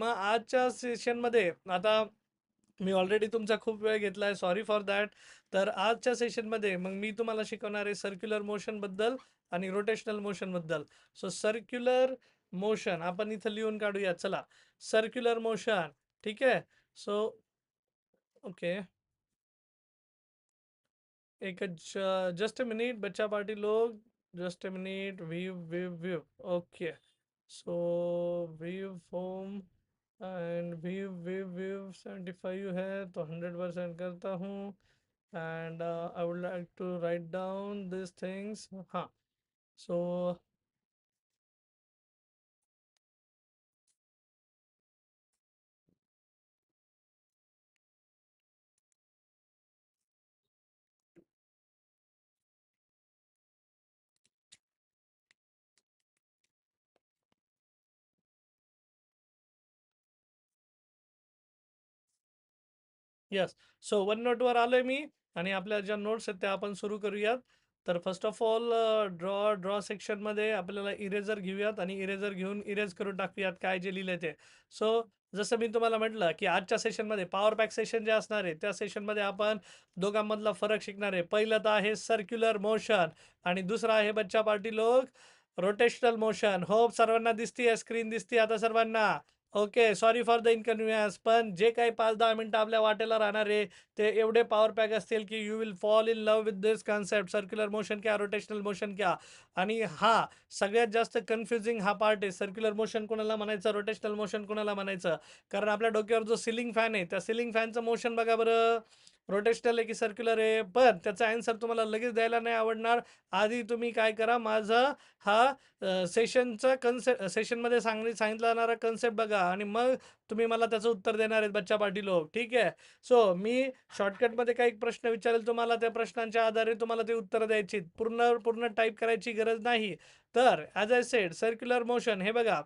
मग आजच्या सेशनमध्ये आता मी ऑलरेडी तुमचा खूप वेळ घेतला आहे, सॉरी फॉर दॅट. तर आजच्या सेशनमध्ये मग मी तुम्हाला शिकवणार आहे सर्क्युलर मोशनबद्दल आणि रोटेशनल मोशनबद्दल. सो सर्क्युलर मोशन आपण इथं लिहून काढूया. चला, सर्क्युलर मोशन. ठीक आहे. सो ओके, एक जस्ट अ मिनिट बच्चा पार्टी लोग, just a minute. View view view, okay. So view form and view 75 है तो 100% करता हूँ. And I would like to write down this things. हाँ. So yes. सो वन नोटवर आलोय मी आणि आपल्या ज्या नोट्स आहेत त्या आपण सुरू करूयात. तर फर्स्ट ऑफ ऑल ड्रॉ सेक्शनमध्ये आपल्याला इरेजर घेऊयात आणि इरेजर घेऊन इरेज करून टाकूयात काय जे लिहिलंय ते. सो जसं मी तुम्हाला म्हटलं की आजच्या सेशनमध्ये पॉवर पॅक सेशन जे असणार आहे त्या सेशनमध्ये आपण दोघांमधला फरक शिकणार आहे. पहिलं तर आहे सर्क्युलर मोशन आणि दुसरं आहे बच्चा पार्टी लोक रोटेशनल मोशन. होप सर्वांना दिसतीये, स्क्रीन दिसते आता सर्वांना. Okay, sorry for the inconvenience. पण जे काही 5-10 मिनिटं आपल्या वाटेला राहणार आहे ते एवढे पॉवर पॅक असतील की you will fall in love with this concept. Circular motion क्या, रोटेशनल मोशन क्या. आणि हा सगळ्यात जास्त कन्फ्युजिंग हा पार्ट आहे. सर्क्युलर मोशन कोणाला म्हणायचं, रोटेशनल मोशन कोणाला म्हणायचं. कारण आपल्या डोक्यावर जो सिलिंग फॅन आहे त्या सिलिंग फॅनचं मोशन बघा बरं, रोटेशनल आहे की सर्क्युलर आहे. पण त्याचा आन्सर तुम्हाला लगेच द्यायला नाही आवडणार. आधी तुम्ही काय करा, माझा हा सेशनचा सेशनमध्ये सांगितला जाणारा कन्सेप्ट बघा आणि मग तुम्ही मला त्याचं उत्तर देणार आहेत बच्चा पाटील लोक. ठीक आहे. सो मी शॉर्टकटमध्ये काही प्रश्न विचारेल तुम्हाला, त्या प्रश्नांच्या आधारे तुम्हाला ते उत्तर द्यायची, पूर्ण पूर्ण टाईप करायची गरज नाही. तर as I said circular motion हे बघा,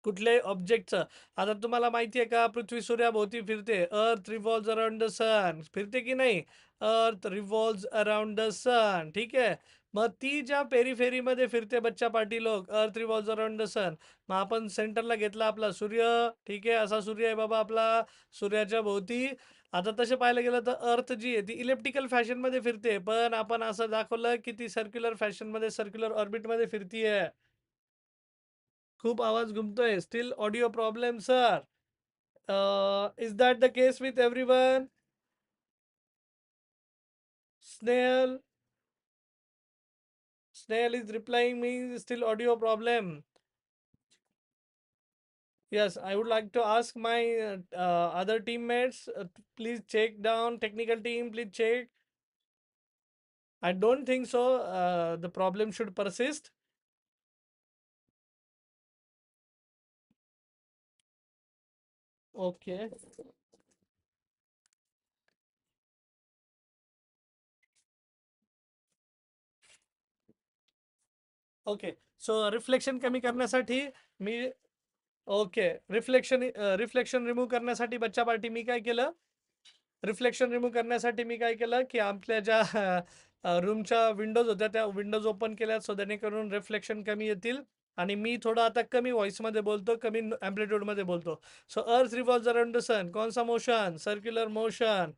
कुठल्याही ऑब्जेक्टचं. आता तुम्हाला माहिती आहे का, पृथ्वी सूर्याभोवती फिरते. अर्थ रिव्हॉल्व्स अराउंड द सन. फिरते की नाही, अर्थ रिव्हॉल्व्स अराउंड द सन. ठीक आहे. मग ती ज्या पेरीफेरीमध्ये फिरते बच्चा पार्टी लोक, अर्थ रिव्हॉल्व्स अराउंड द सन. मग आपण सेंटरला घेतला आपला सूर्य. ठीक आहे, असा सूर्य आहे बाबा आपला. सूर्याच्या भोवती आता तसे पाहायला गेलं तर अर्थ जी आहे ती इलेप्टिकल फॅशनमध्ये फिरते, पण आपण असं दाखवलं की ती सर्क्युलर फॅशनमध्ये, सर्क्युलर ऑर्बिटमध्ये फिरतीये. खूप आवाज घुमतोय. Still audio problem sir. Is that the case with everyone? Snehal, Snail is replying me, still audio problem. Yes, I would like to ask my other teammates, please check down, technical team, please check. I don't think so. The problem should persist. Okay. Okay. So reflection कमी करण्यासाठी मी, okay, reflection remove करण्यासाठी बच्चा party मी काय केलं, reflection remove करण्यासाठी मी काय केलं की आपल्या ज्या रूमच्या विंडोज होत्या त्या विंडोज ओपन केल्या, सो जेणेकरून रिफ्लेक्शन कमी येतील. आणि मी थोडं आता कमी व्हॉइसमध्ये बोलतो, कमी ॲम्प्लिट्यूडमध्ये बोलतो. So earth revolves around the sun, कोणसा motion, circular motion.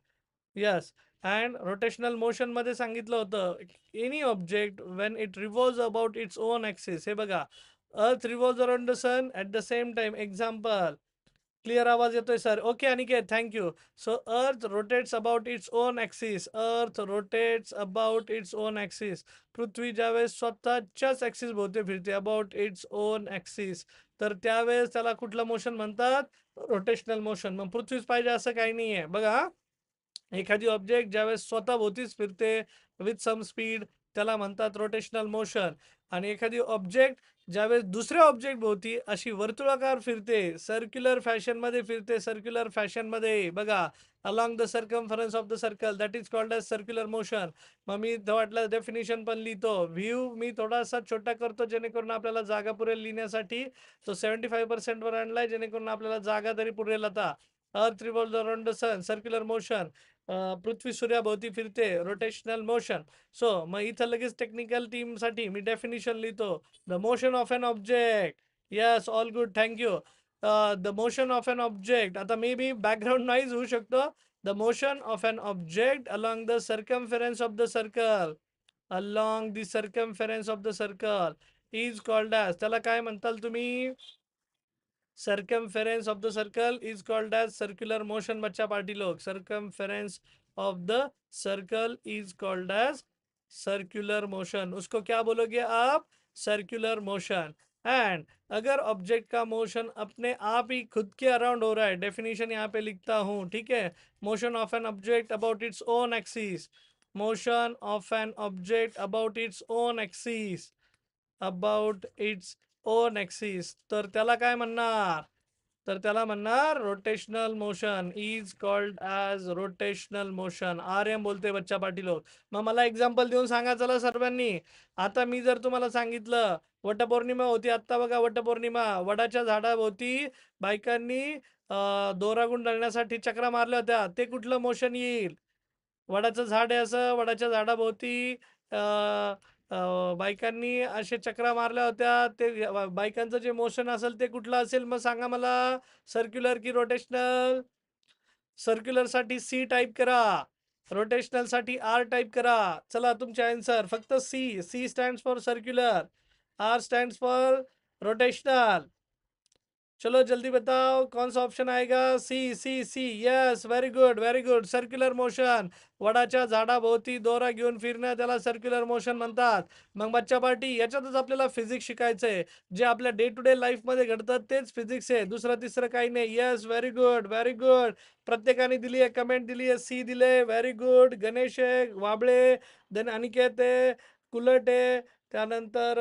Yes. And rotational मोशनमध्ये सांगितलं होतं, any object when it revolves about its own axis. हे बघा, earth revolves around the sun at the same time. Example, clear आवाज येतोय सर? Okay Aniket, thank you. So earth rotates about its own axis. Earth rotates about its own axis. पृथ्वी ज्यावेळेस स्वतःच्याच axis भोवती फिरते, अबाउट इट्स ओन ॲक्सिस, तर त्यावेळेस त्याला कुठलं मोशन म्हणतात, रोटेशनल मोशन. मग पृथ्वीच पाहिजे असं काही नाही आहे बघा. एखादी ऑब्जेक्ट ज्यावेळेस स्वतः भोवतीच फिरते विथ सम स्पीड, त्याला म्हणतात रोटेशनल मोशन. आणि एखादी ऑब्जेक्ट ज्यावेळेस दुसऱ्या ऑब्जेक्ट भोवती अशी वर्तुळाकार फिरते, सर्क्युलर फॅशनमध्ये फिरते, सर्क्युलर फॅशनमध्ये बघा, along the circumference of the circle, that is called as circular motion. मग मी वाटलं डेफिनेशन पण लिहितो. व्ह्यू मी थोडासा छोटा करतो जेणेकरून आपल्याला जागा पुरेल लिहिण्यासाठी. तो 75% वर आणलाय जेणेकरून आपल्याला जागा तरी पुरेल. आता earth revolves around the sun, circular motion. पृथ्वी सूर्याभोवती फिरते, रोटेशनल मोशन. सो मग इथं लगेच टेक्निकल टीमसाठी मी डेफिनेशन लिहितो. The motion of an object. Yes, all good, thank you. The motion of an object, आता मे बी बॅकग्राऊंड नॉईज होऊ शकतो. The motion of an object along the circumference of the circle, along the circumference of the circle is called as, त्याला काय म्हणताल तुम्ही? circumference of the circle is called as circular motion. बच्चा पार्टी लोग, circumference of the circle is called as circular motion. उसको क्या बोलोगे आप? circular motion. एंड अगर ऑब्जेक्ट का मोशन अपने आप ही खुद के अराउंड हो रहा है, डेफिनेशन यहाँ पे लिखता हूँ, ठीक है? Motion of an object about its own axis, motion of an object about its own axis, about its own axis, तर त्याला काय म्हणणार? तर त्याला म्हणणार rotational motion is called as rotational motion. आर एम बोलते बच्चा पाटील लोक. मग मला एक्झाम्पल देऊन सांगा चला सर्वांनी. आता मी जर तुम्हाला सांगितलं वटपौर्णिमा होती आत्ता बघा, वटपौर्णिमा, वडाच्या झाडाभोवती बायकांनी दोरा गुंडाळण्यासाठी चक्रा मारल्या होत्या, ते कुठलं मोशन येईल? वडाचं झाड आहे असं, वडाच्या झाडाभोवती बायकांनी असे चक्रा मारल्या होत्या, ते बायकांचं जे मोशन असेल ते कुठलं असेल? मग सांगा मला, सर्क्युलर की रोटेशनल? सर्क्युलर साठी सी टाईप करा, रोटेशनल साठी आर टाईप करा. चला तुमचे आन्सर फक्त C. C stands for circular, R stands for rotational. चलो जल्दी बताओ कौन सा ऑप्शन आएगा? C C C. Yes, very good very good. Circular motion, वडाच्या झाडाभोवती दोरा घेऊन फिरणं, त्याला सर्क्युलर मोशन म्हणतात. मग बच्चा पार्टी, याच्यातच आपल्याला फिजिक्स शिकायचंय. जे आपल्या डे टू डे लाईफमध्ये घडतं तेच फिजिक्स आहे, दुसरं तिसरं काही नाही. Yes, very good very good. प्रत्येकाने दिली आहे, कमेंट दिली आहे, सी दिले, व्हेरी गुड. गणेश आहे, वाबळे, देन अनिकेत आहे, कुलट आहे, त्यानंतर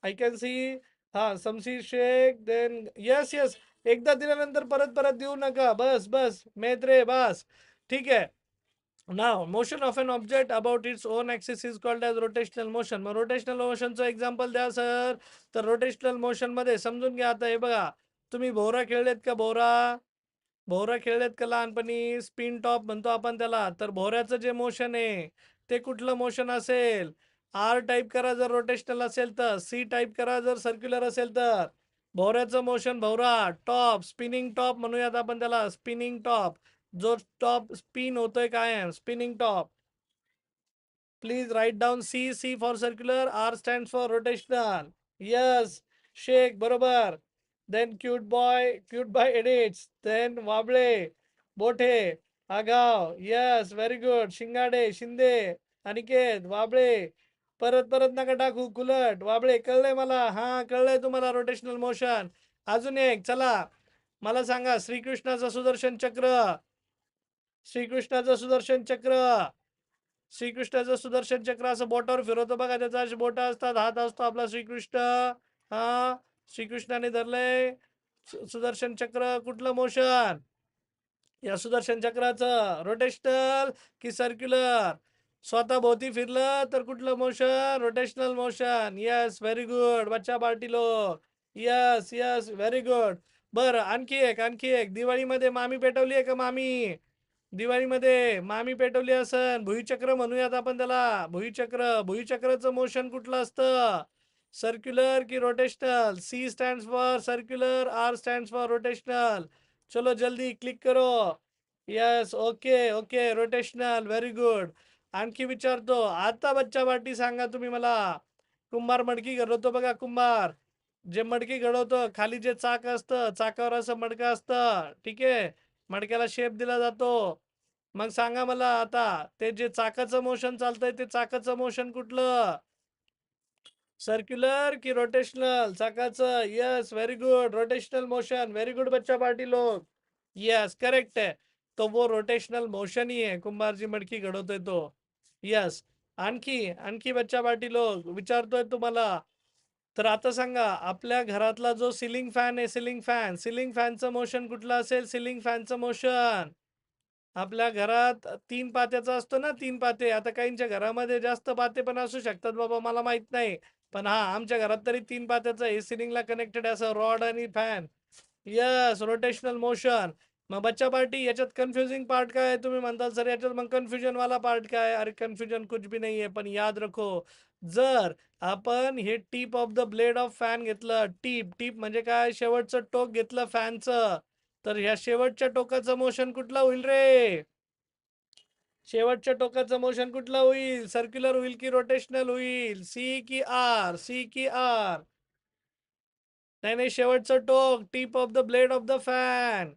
आय कॅन सी, हा समशीर शेख, देन यस यस. एकदा दिल्यानंतर परत परत देऊ नका, बस बस मेत्रे बस, ठीक आहे. Now motion of an object about its own axis is called as rotational motion. मग रोटेशनल मोशनचं एक्झाम्पल द्या सर. तर रोटेशनल मोशन मध्ये समजून घ्या. आता हे बघा, तुम्ही भोवरा खेळलेत का? भोवरा, भोवरा खेळलेत का लहानपणी? स्पिन टॉप म्हणतो आपण त्याला. तर भोवऱ्याचं जे मोशन आहे ते कुठलं मोशन असेल? आर टाईप करा जर रोटेशनल असेल तर, सी टाईप करा जर सर्क्युलर असेल तर. भोवऱ्याचं मोशन, भोवरा टॉप, स्पिनिंग टॉप म्हणूयात आपण त्याला, स्पिनिंग टॉप. जो टॉप स्पिन होतोय कायम, spinning top. Please write down C. C for circular, R stand for rotational. Yes, Shaikh बरोबर. Then cute boy edits, then Wable, Bothe, Agav, yes very good. Shingade, Shinde, Aniket, Wable. परत परत नका टाकू, कुलट, वाबळे. कळलंय मला, हा कळलंय तुम्हाला रोटेशनल मोशन. अजून एक, चला मला सांगा, श्रीकृष्णाचं सुदर्शन चक्र, श्रीकृष्णाचं सुदर्शन चक्र, श्रीकृष्णाचं सुदर्शन चक्र असं बोटावर फिरवतो बघा, त्याचा असे बोट असतात, हात असतो आपला श्रीकृष्ण. हा, श्रीकृष्णाने धरलंय सुदर्शन चक्र. कुठलं मोशन या सुदर्शन चक्राचं? रोटेशनल की सर्क्युलर? स्वतः भोवती फिरलं तर कुठलं motion? Rotational motion. Yes, very good बच्चा पार्टी लोक. Yes yes, very good. बरं, आणखी एक, आणखी एक. दिवाळीमध्ये मामी पेटवली आहे का? मामी, दिवाळीमध्ये मामी पेटवली असन, भुईचक्र म्हणूयात आपण त्याला, भुईचक्र. भुईचक्राचं मोशन कुठलं असतं? सर्क्युलर की rotational? C stands for circular, R stands for rotational. चलो जल्दी क्लिक करो. Yes, okay okay, rotational, very good. आणखी विचारतो आता बच्चा पार्टी, सांगा तुम्ही मला. कुंभार मडकी घडवतो बघा, कुंभार जे मडकी घडवतो, खाली जे चाक असतं, चाकावर असं मडकं असतं, ठीक आहे, मडक्याला शेप दिला जातो. मग सांगा मला आता, ते जे चाकाचं मोशन चालतंय ते चाकाचं मोशन कुठलं? सर्क्युलर की रोटेशनल? चाकाचं. Yes, very good, rotational motion. Very good बच्चा पार्टी लोग. यस, करेक्ट है. तो वो रोटेशनल मोशन ही है, कुंभार जी मडकी घडवतोय तो. यस. आणखी आणखी बच्चा पार्टी लोग विचारतोय तुम्हाला. तर आता सांगा, आपल्या घरातला जो सिलिंग फॅन आहे, सिलिंग फॅनचं मोशन कुठलं असेल? सिलिंग फॅनचं मोशन आपल्या घरात तीन पात्याचा असतो ना, तीन पाते. आता काहींच्या घरामध्ये जास्त पाते पण असू शकतात बाबा, मला माहित नाही. पण हा, आमच्या घरात तरी तीन पात्याचं हे सिलिंगला कनेक्टेड आहे, असं रॉड आणि फॅन. Yes, rotational motion. मग बच्चा पार्टी याच्यात कन्फ्युजिंग पार्ट काय आहे? तुम्ही म्हणता सर याच्यात मग कन्फ्युजन वाला पार्ट काय? अरे कन्फ्युजन कुछ भी नाही आहे. पण याद रखो, जर आपण हे tip of the blade of fan घेतलं, टीप म्हणजे काय? शेवटचं टोक घेतलं फॅनचं, तर ह्या शेवटच्या टोकाचं मोशन कुठलं होईल रे? शेवटच्या टोकाचं मोशन कुठलं होईल? सर्क्युलर होईल की रोटेशनल होईल? सी की आर? सी की आर? नहीं नहीं, शेवटचं टोक, tip of the blade of the fan,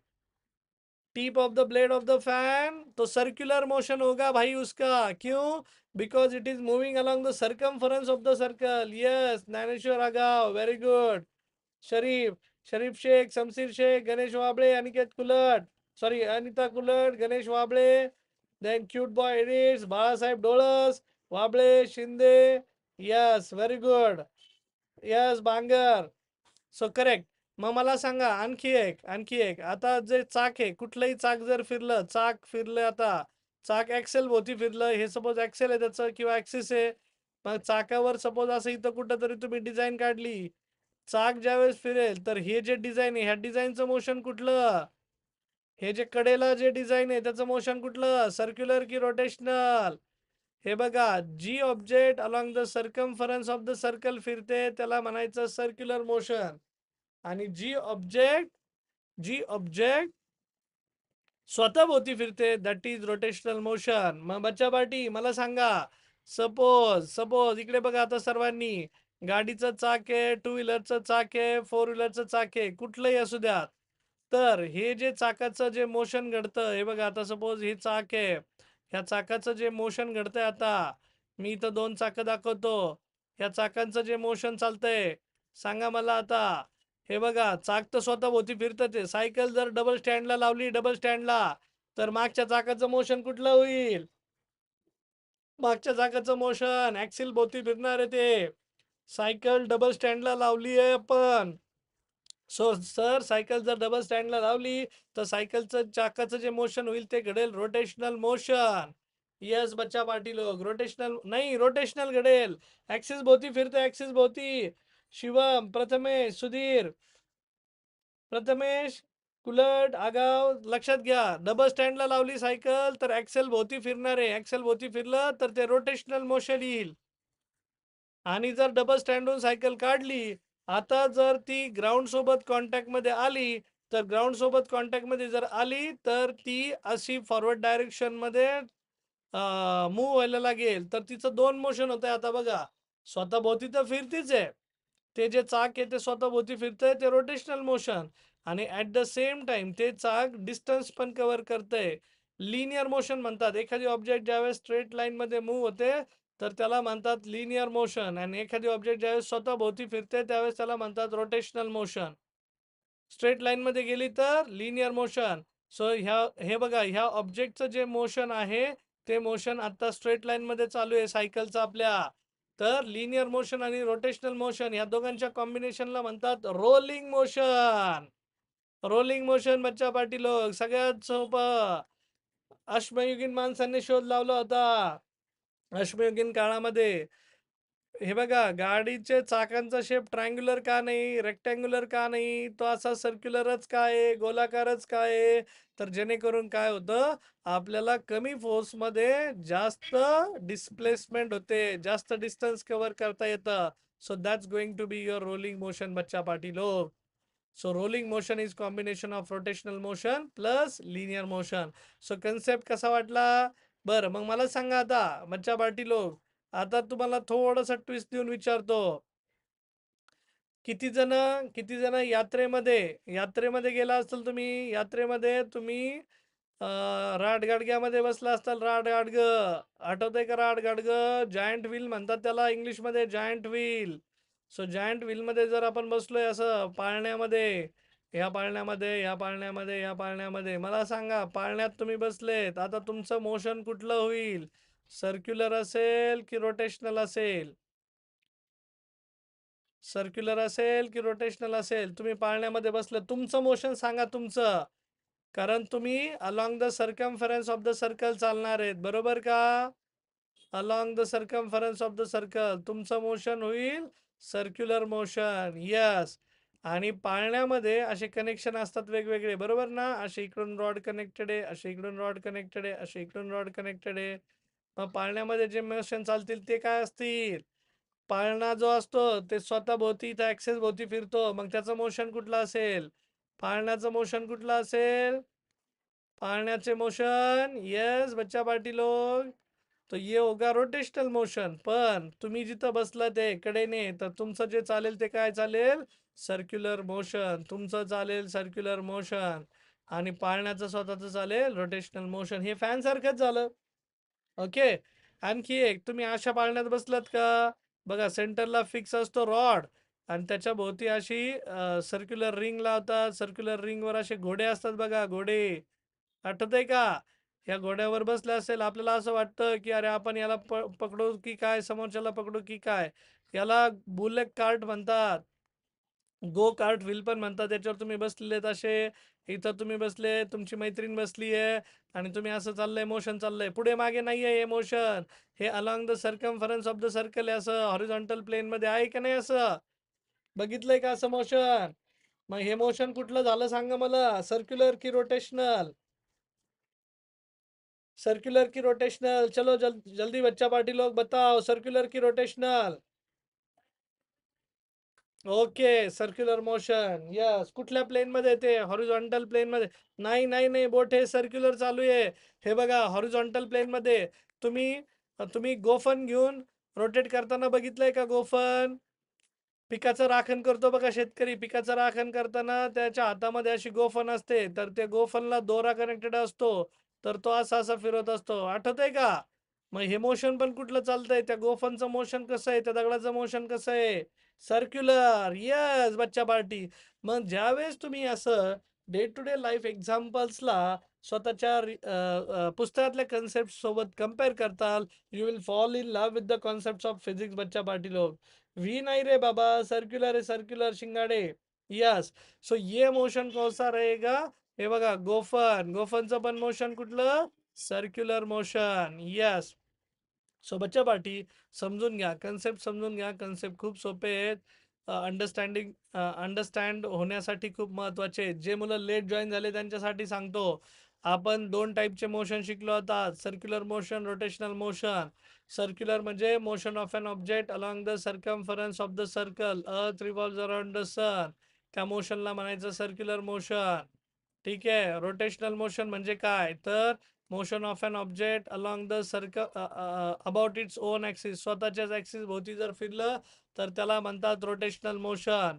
tip of the blade of the fan, तो सर्कुलर मोशन होगा भाई उसका। क्यों? Because it is moving along the circumference of the circle. Yes, Dnyaneshwar Agav, very good. Sharif, Sharif Shaikh, Shamsher Shaikh, Ganesh Wable, Aniket Kulat, sorry Anita Kulat, Ganesh Wable, then cute boy edits, Balasaheb Dolas, Wable, Shinde, yes very good, yes Bangar, so correct. मग मला सांगा आणखी एक आता जे चाक आहे, कुठलंही चाक जर फिरलं, चाक फिरलं, आता चाक ऍक्सेल भोवती फिरलं, हे सपोज ऍक्सेल आहे त्याचं किंवा ऍक्सिस आहे, मग चाकावर सपोज असं इथं कुठंतरी तुम्ही डिझाईन काढली, चाक ज्यावेळेस फिरेल तर हे जे डिझाईन आहे ह्या डिझाईनचं मोशन कुठलं? हे जे कडेला जे डिझाईन आहे त्याचं मोशन कुठलं? सर्क्युलर की रोटेशनल? हे बघा, जी object along the circumference of the circle फिरते त्याला म्हणायचं सर्क्युलर मोशन, आणि जी ऑब्जेक्ट स्वतः भोवती फिरते दॅट इज रोटेशनल मोशन। मग बच्चा पार्टी मला सांगा, सपोज इकडे बघा आता सर्वांनी, गाडीचं चाक आहे, टू व्हीलरचं चाक आहे, फोर व्हीलरचं चाक आहे, कुठलंही असू द्या, तर हे जे चाकाचं जे मोशन घडतं, हे बघा आता सपोज हे चाक आहे, ह्या चाकाचं जे मोशन घडतंय, आता मी इथं दोन चाकं दाखवतो, ह्या चाकांचं जे मोशन चालतंय, सांगा मला आता। हे बघा, चाक तर स्वतः भोवती फिरतं, ते सायकल जर डबल स्टँडला लावली, डबल स्टँडला, तर मागच्या चाकाचं मोशन कुठलं होईल? मागच्या चाकाचं मोशन ऍक्सिल भोवती फिरणार आहे ते। सायकल डबल स्टँडला लावली आहे आपण, सो सर सायकल जर डबल स्टँडला लावली तर सायकलचं चाकाचं जे मोशन होईल ते घडेल रोटेशनल मोशन। यस बच्चा पार्टी लोक, रोटेशनल नाही, रोटेशनल घडेल, ऍक्सिस भोवती फिरते, ऍक्सिस भोवती। शिवम, प्रथमेश कुलट आगाव, लक्षात घ्या, डबल स्टँडला लावली सायकल तर ऍक्सेल भोवती फिरणार आहे, ऍक्सेल भोवती फिरलं तर ते रोटेशनल मोशन येईल। आणि जर डबल स्टँडहून सायकल काढली, आता जर ती ग्राउंड सोबत कॉन्टॅक्ट मध्ये आली, तर ग्राउंड सोबत कॉन्टॅक्ट मध्ये जर आली तर ती अशी फॉरवर्ड डायरेक्शन मध्ये मूव व्हायला लागेल, तर तिचं दोन मोशन होत आहे। आता बघा, स्वतः भोवती तर फिरतीच आहे, ते जे चाक आहे ते स्वतः भोवती फिरतंय, ते रोटेशनल मोशन, आणि ऍट द सेम टाइम ते चाक डिस्टन्स पण कव्हर करतंय, लिनियर मोशन म्हणतात। एखादी ऑब्जेक्ट ज्यावेळेस स्ट्रेट लाईन मध्ये मूव्ह होते तर त्याला म्हणतात लिनियर मोशन, आणि एखादी ऑब्जेक्ट ज्यावेळेस स्वतः भोवती फिरते त्यावेळेस त्याला म्हणतात रोटेशनल मोशन। स्ट्रेट लाईन मध्ये गेली तर लिनियर मोशन। सो हे बघा, ह्या ऑब्जेक्टचं जे मोशन आहे ते मोशन आता स्ट्रेट लाईन मध्ये चालू आहे सायकलचं आपल्या, तर लिनियर मोशन आणि रोटेशनल मोशन या दोघांच्या कॉम्बिनेशनला म्हणतात रोलिंग मोशन। रोलिंग मोशन बच्चा पाटील लोक, सगळ्यात सोपं, अश्मयुगीन माणसांनी शोध लावला होता। अश्मयुगीन काळामध्ये हे बघा, गाडीचे चाकांचा शेप ट्रायंग्युलर का नाही, रेक्टँग्युलर का नाही, तो असा सर्क्युलरच का आहे, गोलाकारच का आहे, तर जेणेकरून काय होतं, आपल्याला कमी फोर्समध्ये जास्त डिस्प्लेसमेंट होते, जास्त डिस्टन्स कव्हर करता येतं। So that's going to be your rolling motion बच्चा पाटील लोक। So rolling motion is combination of rotational motion plus linear motion. So concept कसा वाटला? बरं, मग मला सांगा आता बच्चा पार्टी लोक, आता तुम्हाला थोडंसं ट्विस्ट देऊन विचारतो, किती जण यात्रेमध्ये गेला असेल तुम्ही, यात्रेमध्ये तुम्ही राडगाडग्यामध्ये बसला असताल, राडगाडग, आठवतंय का? राडगाडग, जायंट व्हील म्हणतात त्याला इंग्लिशमध्ये, जायंट व्हील। सो जायंट व्हीलमध्ये जर आपण बसलोय असं पाळण्यामध्ये, या पाळण्यामध्ये मला सांगा, पाळण्यात तुम्ही बसलेत, आता तुमचं मोशन कुठलं होईल? सर्क्युलर असेल की रोटेशनल असेल? सर्क्युलर असेल की रोटेशनल असेल? तुम्ही पाळण्यामध्ये बसलं, तुमचं मोशन सांगा तुमचं, कारण तुम्ही along the circumference of the circle चालणार आहेत, बरोबर का? Along the circumference of the circle तुमचं मोशन होईल सर्क्युलर मोशन। यस, आणि पाळण्यामध्ये असे कनेक्शन असतात वेगवेगळे, बरोबर ना? असे इकडून रॉड कनेक्टेड आहे, असे इकडून रॉड कनेक्टेड आहे, असे इकडून रॉड कनेक्टेड आहे. मग पाळण्यामध्ये जे मोशन चालतील ते काय असतील? पाळणा जो असतो ते स्वतः भोवती त्या ऍक्सेस भोवती फिरतो, मग त्याचं मोशन कुठलं असेल? पाळण्याचं मोशन कुठलं असेल? पाळण्याचे मोशन, यस बच्चा पार्टी लोग, तो ये होगा रोटेशनल मोशन. पण तुम्ही जिथं बसला ते कडेने, तर तुमचं जे चालेल ते काय चालेल? Circular motion. तुमचं चालेल सर्क्युलर मोशन आणि पाळण्याचं स्वतःचं चालेल रोटेशनल मोशन. हे फॅन सारखंच झालं. ओके. आणखी एक, तुम्ही अशा पाळण्यात बसलात का? बघा सेंटरला फिक्स असतो रॉड आणि त्याच्या भोवती अशी सर्क्युलर रिंग लावतात. सर्क्युलर रिंगवर असे घोडे असतात बघा, घोडे. आठवतंय का? या घोड्यावर बसले असेल, आपल्याला असं वाटतं की अरे आपण याला पकडू की काय, समोरच्याला पकडू की काय. याला बुलेट कार्ट म्हणतात, गो कार्ट व्हील पण म्हणतात. त्याच्यावर तुम्ही बसलेत असे, इथं तुम्ही बसले, तुमची मैत्रीण बसली आहे आणि तुम्ही असं चाललंय, मोशन चाललंय, पुढे मागे नाही आहे हे मोशन. हे along the circumference of the circle आहे, असं हॉरिझॉन्टल प्लेन मध्ये आहे का नाही? असं बघितलंय का असं मोशन? मग हे मोशन कुठलं झालं सांगा मला, सर्क्युलर की रोटेशनल? सर्कुलर की रोटेशनल? चलो जल्दी बच्चा पार्टी लोग बताओ, सर्कुलर की rotational? Okay, circular motion. Yes. कुठल्या प्लेन मध्ये? ते हॉरिझॉन्टल प्लेन मध्ये. नाही नाही नाही, बोट हे सर्क्युलर चालू आहे. हे बघा हॉरिझॉन्टल प्लेन मध्ये. तुम्ही तुम्ही गोफन घेऊन रोटेट करताना बघितलंय का? गोफन पिकाचं राखण करतो बघा शेतकरी. पिकाचं राखण करताना त्याच्या हातामध्ये अशी गोफण असते, तर त्या गोफनला दोरा कनेक्टेड असतो, तर तो असा असा फिरत असतो. आठवतंय का? मग हे मोशन पण कुठलं चालतंय? त्या गोफनचं मोशन कसं आहे? त्या दगडाचं मोशन कसं आहे? सर्क्युलर. यस बच्चा पार्टी. मग ज्यावेळेस तुम्ही असं डे टू डे लाईफ एक्झाम्पल्सला स्वतःच्या पुस्तकातल्या कन्सेप्ट सोबत कम्पेअर करताल, you will fall in love with the concept of physics बच्चा पार्टी लोग. वी नहीं रे बाबा, सर्क्युलर है सर्क्युलर शिंगाडे. यस. सो ये मोशन कौसा रहेगा? हे बघा गोफन, गोफनचं पण मोशन कुठलं? Circular motion. यस. सो बच्चा पार्टी, समजून घ्या कन्सेप्ट, समजून घ्या कन्सेप्ट, खूप सोपे आहेत. अंडरस्टँड होण्यासाठी खूप महत्वाचे आहेत. जे मुलं लेट जॉईन झाले त्यांच्यासाठी सांगतो, आपण दोन टाईपचे मोशन शिकलो आता, circular motion, rotational motion. Circular म्हणजे motion of an object along the circumference of the circle, earth revolves around the sun, त्या मोशनला म्हणायचं सर्क्युलर मोशन. ठीक आहे. रोटेशनल मोशन म्हणजे काय? तर motion of an object along the about its own axis, स्वतःच्याच ऍक्सिस भोवती जर फिरलं तर त्याला म्हणतात rotational motion.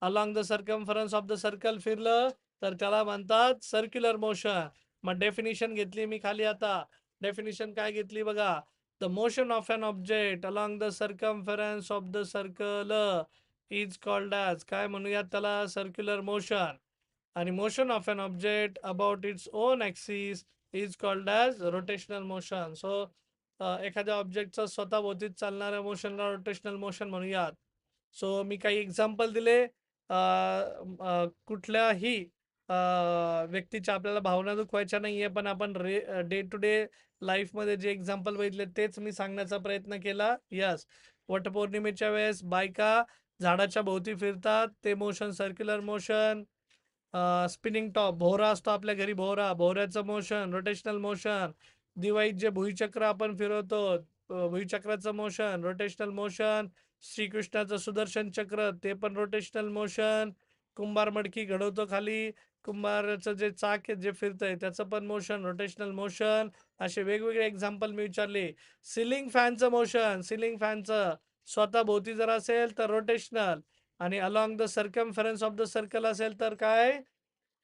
Along the circumference of the circle फिरलं तर त्याला म्हणतात सर्क्युलर मोशन. मग डेफिनिशन घेतली मी खाली आता. डेफिनिशन काय घेतली बघा. The motion of an object along the circumference of the circle is called as, काय म्हणूयात त्याला? Circular motion. आणि motion of an object about its own axis is called as rotational motion. So एखाद्या ऑब्जेक्टचं स्वतःभोवतीच चालणाऱ्या मोशनला रोटेशनल मोशन म्हणूयात. सो मी काही एक्झाम्पल दिले. कुठल्याही व्यक्तीच्या आपल्याला भावना दुखवायच्या नाहीये, पण आपण डे टू डे लाईफमध्ये जे एक्झाम्पल बघितले तेच मी सांगण्याचा प्रयत्न केला. यस. वटपौर्णिमेच्या वेळेस बायका झाडाच्या भोवती फिरतात, ते motion circular motion. Spinning top, भोवरा असतो आपल्या घरी, भोवरा, भोवऱ्याचं मोशन रोटेशनल मोशन. दिवाळीत जे भुईचक्र आपण फिरवतो, भुईचक्राचं मोशन रोटेशनल मोशन. श्रीकृष्णाचं सुदर्शन चक्र, ते पण रोटेशनल मोशन. कुंभार मडकी घडवतो खाली, कुंभाराचं जे चाक आहे जे फिरतंय त्याचं पण मोशन रोटेशनल मोशन. असे वेगवेगळे एक्झाम्पल मी विचारले. सिलिंग फॅनचं मोशन, सिलिंग फॅनचं स्वतः भोवती जर असेल तर रोटेशनल, आणि along the circumference of the circle असेल तर काय?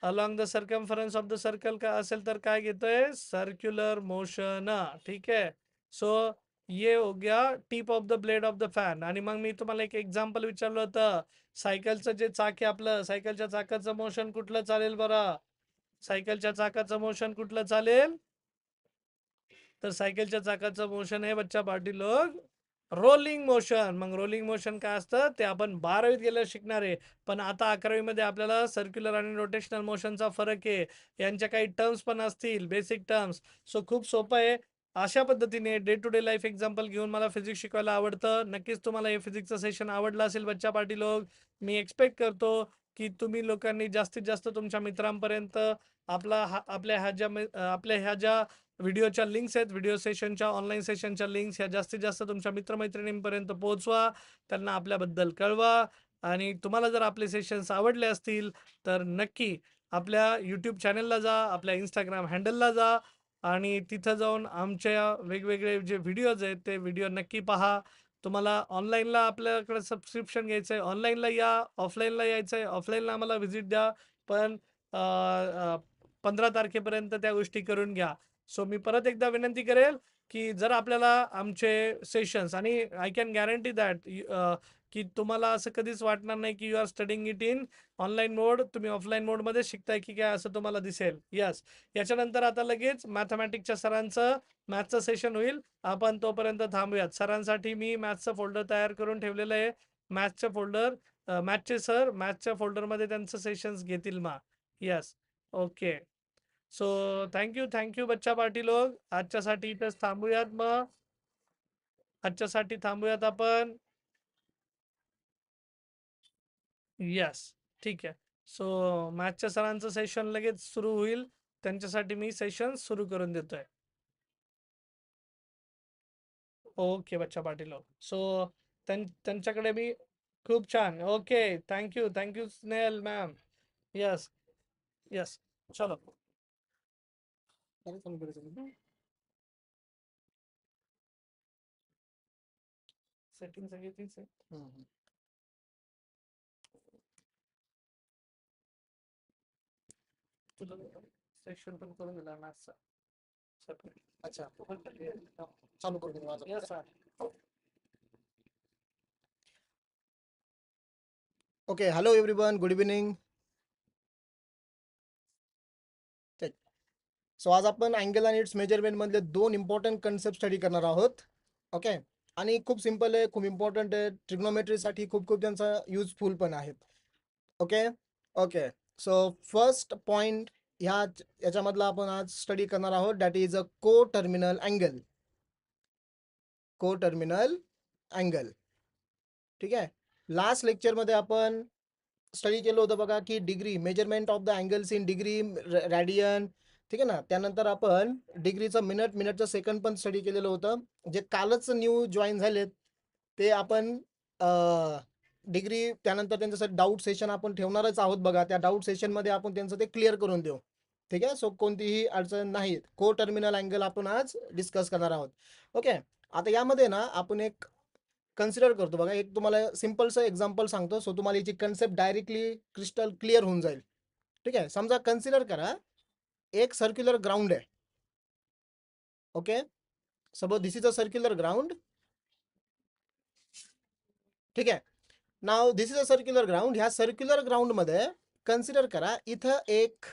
Along the circumference of the circle का असेल तर काय घेतोय? Circular motion. ठीक आहे. सो ये हो गया tip of the blade of the fan. आणि मग मी तुम्हाला एक एक्झाम्पल विचारलं होतं, सायकलचं जे चाक आहे आपलं, सायकलच्या चाकाचं मोशन कुठलं चालेल बरं? सायकलच्या चाकाचं मोशन कुठलं चालेल? तर सायकलच्या चाकाचं मोशन आहे बच्चा पार्टी लोक, रोलिंग मोशन. मग रोलिंग मोशन काय असतं ते आपण 12वीत गेल्यावर शिकणार आहे. पण आता 11वीमध्ये आपल्याला सर्क्युलर आणि रोटेशनल मोशनचा फरक आहे. यांच्या काही टर्म्स पण असतील, बेसिक टर्म्स. सो खूप सोपं आहे. अशा पद्धतीने day to day life example घेऊन मला फिजिक्स शिकवायला आवडतं. नक्कीच तुम्हाला हे फिजिक्सचं सेशन आवडलं असेल बच्चा पार्टी लोक. मी एक्सपेक्ट करतो की तुम्ही लोकांनी जास्तीत जास्त तुमच्या मित्रांपर्यंत आपल्या ह्या ज्या व्हिडिओच्या लिंक्स आहेत, व्हिडिओ सेशनच्या, ऑनलाईन सेशनच्या लिंक्स ह्या जास्तीत जास्त तुमच्या मित्रमैत्रिणींपर्यंत पोहोचवा, त्यांना आपल्याबद्दल कळवा. आणि तुम्हाला जर आपले सेशन्स आवडले असतील तर नक्की आपल्या यूट्यूब चॅनलला जा, आपल्या इंस्टाग्राम हँडलला जा आणि तिथं जाऊन आमच्या वेगवेगळे जे व्हिडिओज आहेत ते व्हिडिओ नक्की पहा. तुम्हाला ऑनलाईनला आपल्याकडे सबस्क्रिप्शन घ्यायचं आहे, ऑनलाईनला या, ऑफलाईनला यायचं आहे, ऑफलाईनला आम्हाला व्हिजिट द्या, पण 15 तारखेपर्यंत त्या गोष्टी करून घ्या. सो मी परत एकदा विनंती करेल की जर आपल्याला आमचे सेशन्स आणि आय कॅन गॅरंटी दॅट की तुम्हाला असं कधीच वाटणार नाही की you are studying it in online mode, तुम्ही ऑफलाईन मोडमध्ये शिकताय की काय असं तुम्हाला दिसेल. यस, याच्यानंतर आता लगेच मॅथमॅटिक्सच्या सरांचं मॅथचं सेशन होईल. आपण तोपर्यंत थांबूयात. सरांसाठी मी मॅथचं फोल्डर तयार करून ठेवलेलं आहे. मॅथचं फोल्डर, मॅथचे सर मॅथच्या फोल्डरमध्ये त्यांचं सेशन्स घेतील मा. Yes, okay. सो थँक्यू बच्चा पार्टी लोक. आजच्यासाठी इथंच थांबूयात मग. आजच्यासाठी थांबूयात आपण. यस, ठीक आहे. सो मॅथच्या सरांचं सेशन लगेच सुरू होईल. त्यांच्यासाठी मी सेशन सुरू करून देतोय. ओके बच्चा पाटील. सो त्यांच्याकडे मी खूप छान. Okay, thank you Snehal ma'am. Yes yes, चलो. सेटिंग सगळी तीच आहे. तुला सेशन पण करून दिला मॅथचा सेपरेट. अच्छा, चालू करून दिला माझं. Yes sir. Okay, hello everyone, good evening. So आज आपण अँगल आणि इट्स मेजरमेंट मधले 2 इम्पॉर्टंट कन्सेप्ट स्टडी करणार आहोत. ओके, आणि खूप सिंपल आहे, खूप इम्पॉर्टंट आहे. ट्रिग्नोमेट्रीसाठी खूप त्यांचा युजफुल पण आहेत. Okay okay, so first point याच्यामधला आपण आज स्टडी करणार आहोत, that is a coterminal angle. Coterminal angle, ठीक आहे. लास्ट लेक्चरमध्ये आपण स्टडी केलं होतं बघा की degree, measurement of the angles in degree, radian, ठीक आहे ना. त्यानंतर आपण डिग्रीचं मिनिटचं सेकंड पण स्टडी केलेलं होतं. जे कालच न्यू जॉईन झालेत ते आपण डिग्री, त्यानंतर त्यांच्यासाठी डाऊट सेशन आपण ठेवणारच आहोत बघा. त्या डाऊट सेशनमध्ये आपण त्यांचं ते क्लिअर करून देऊ, ठीक आहे. सो कोणतीही अडचण नाही. को टर्मिनल अँगल आपण आज डिस्कस करणार आहोत. ओके, आता यामध्ये ना आपण एक कन्सिडर करतो बघा. एक तुम्हाला सिम्पलचं एक्झाम्पल सांगतो, सो तुम्हाला याची कन्सेप्ट डायरेक्टली क्रिस्टल क्लिअर होऊन जाईल, ठीक आहे. समजा कन्सिडर करा एक सर्क्युलर ग्राउंड आहे. Okay, suppose this is a circular ground, ठीक आहे. Now this is a circular ground. ह्या सर्क्युलर ग्राउंड मध्ये कन्सिडर करा इथं एक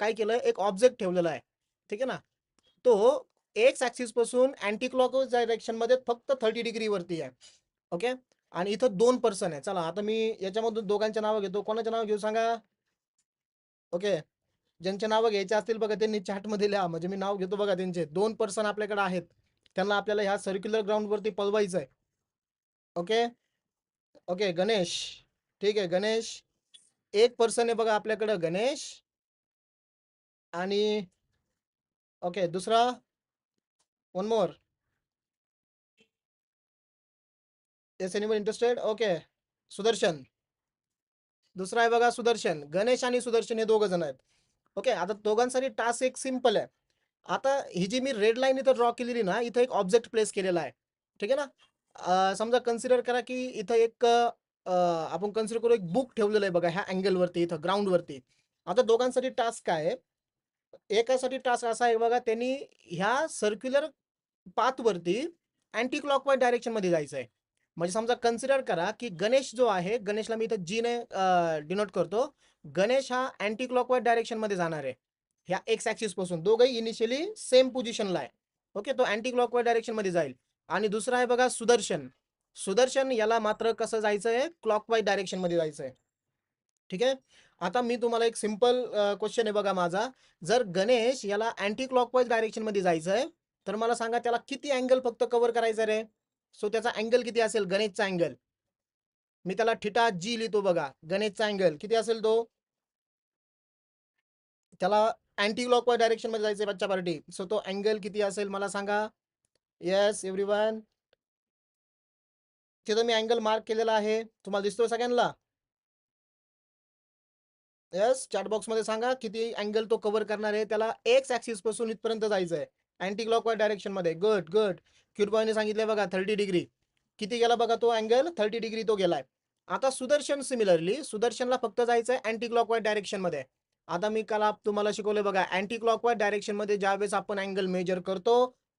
काय केलं, एक ऑब्जेक्ट ठेवलेला आहे, ठीक आहे ना. तो एक्स ऍक्सिस पासून अँटी क्लॉकवाइज डायरेक्शन मध्ये फक्त 30 डिग्री वरती आहे. ओके, आणि इथं 2 पर्सन आहे. चला आता मी याच्यामधून दोघांचे नाव घेतो. कोणाचे नाव घेऊ सांगा. ओके, ज्यांचे नावं घ्यायचे असतील बघा त्यांनी चॅटमध्ये लिहा, म्हणजे मी नाव घेतो बघा त्यांचे. 2 पर्सन आपल्याकडे आहेत, त्यांना आपल्याला ह्या सर्क्युलर ग्राउंड वरती पळवायचं आहे. ओके ओके, गणेश, ठीक आहे. गणेश एक पर्सन आहे बघा आपल्याकडं, गणेश. आणि ओके, दुसरा, one more. Yes, anyone interested. Okay, Sudarshan. दुसरा आहे बघा सुदर्शन. गणेश आणि सुदर्शन हे दोघं जण आहेत. ओके, आता दोघांसाठी टास्क एक सिंपल आहे. आता ही जी मी रेड लाईन इथं ड्रॉ केलेली ना, इथं एक ऑब्जेक्ट प्लेस केलेला आहे, ठीक आहे ना. समजा कन्सिडर करा की इथं एक आपण कन्सिडर करू एक बुक ठेवलेलं आहे बघा ह्या अँगल वरती, इथं ग्राउंड वरती. आता दोघांसाठी टास्क काय आहे, एकासाठी टास्क असा आहे बघा, त्यांनी ह्या सर्क्युलर पाथ वरती अँटी क्लॉकवाइज डायरेक्शन मध्ये जायचं आहे. म्हणजे समजा कन्सिडर करा की गणेश जो आहे, गणेशला मी इथं जी ने डिनोट करतो. गणेश हा अँटी क्लॉकवाइज डायरेक्शन मध्ये जाणार आहे ह्या एक्स ऍक्सिस पासून. दोघंही इनिशियली सेम पोझिशनला आहे. ओके, तो अँटी क्लॉकवाइज डायरेक्शन मध्ये जाईल. आणि दुसरा आहे बघा सुदर्शन. सुदर्शन याला मात्र कसं जायचं आहे, क्लॉकवाइज डायरेक्शन मध्ये जायचं आहे, ठीक आहे. आता मी तुम्हाला एक सिंपल क्वेश्चन आहे बघा माझा. जर गणेश याला अँटी क्लॉकवाइज डायरेक्शन मध्ये जायचं आहे तर मला सांगा त्याला किती अँगल फक्त कव्हर करायचा रे. सो त्याचा अँगल किती असेल गणेशचा अँगल. मी त्याला थिटा जी लिहितो बघा. गणेशचा अँगल किती असेल तो? त्याला अँटी क्लॉकवाईज डायरेक्शन मध्ये जायचंय बच्चा पार्टी. सो तो अँगल किती असेल मला सांगा. येस एव्हरीवन, तिथं मी अँगल मार्क केलेला आहे, तुम्हाला दिसतोय सगळ्यांना? येस, चॅट बॉक्स मध्ये सांगा किती अँगल तो कव्हर करणार आहे. त्याला एक्स ऍक्सिस पासून इथपर्यंत जायचं आहे अँटी क्लॉकवाईज डायरेक्शन मध्ये. Good good. क्यूट सांगितलंय बघा 30 डिग्री. किती गेला बघा तो अँगल? 30 डिग्री तो गेलाय. आता सुदर्शन सिमिलरली, सुदर्शनला फक्त जायचंय अँटी क्लॉकवाईज डायरेक्शन मध्ये. आता मी काल तुम्हाला शिकवलंय बघा, अँटी क्लॉकवाईज डायरेक्शन मध्ये ज्यावेळेस आपण अँगल मेजर करतो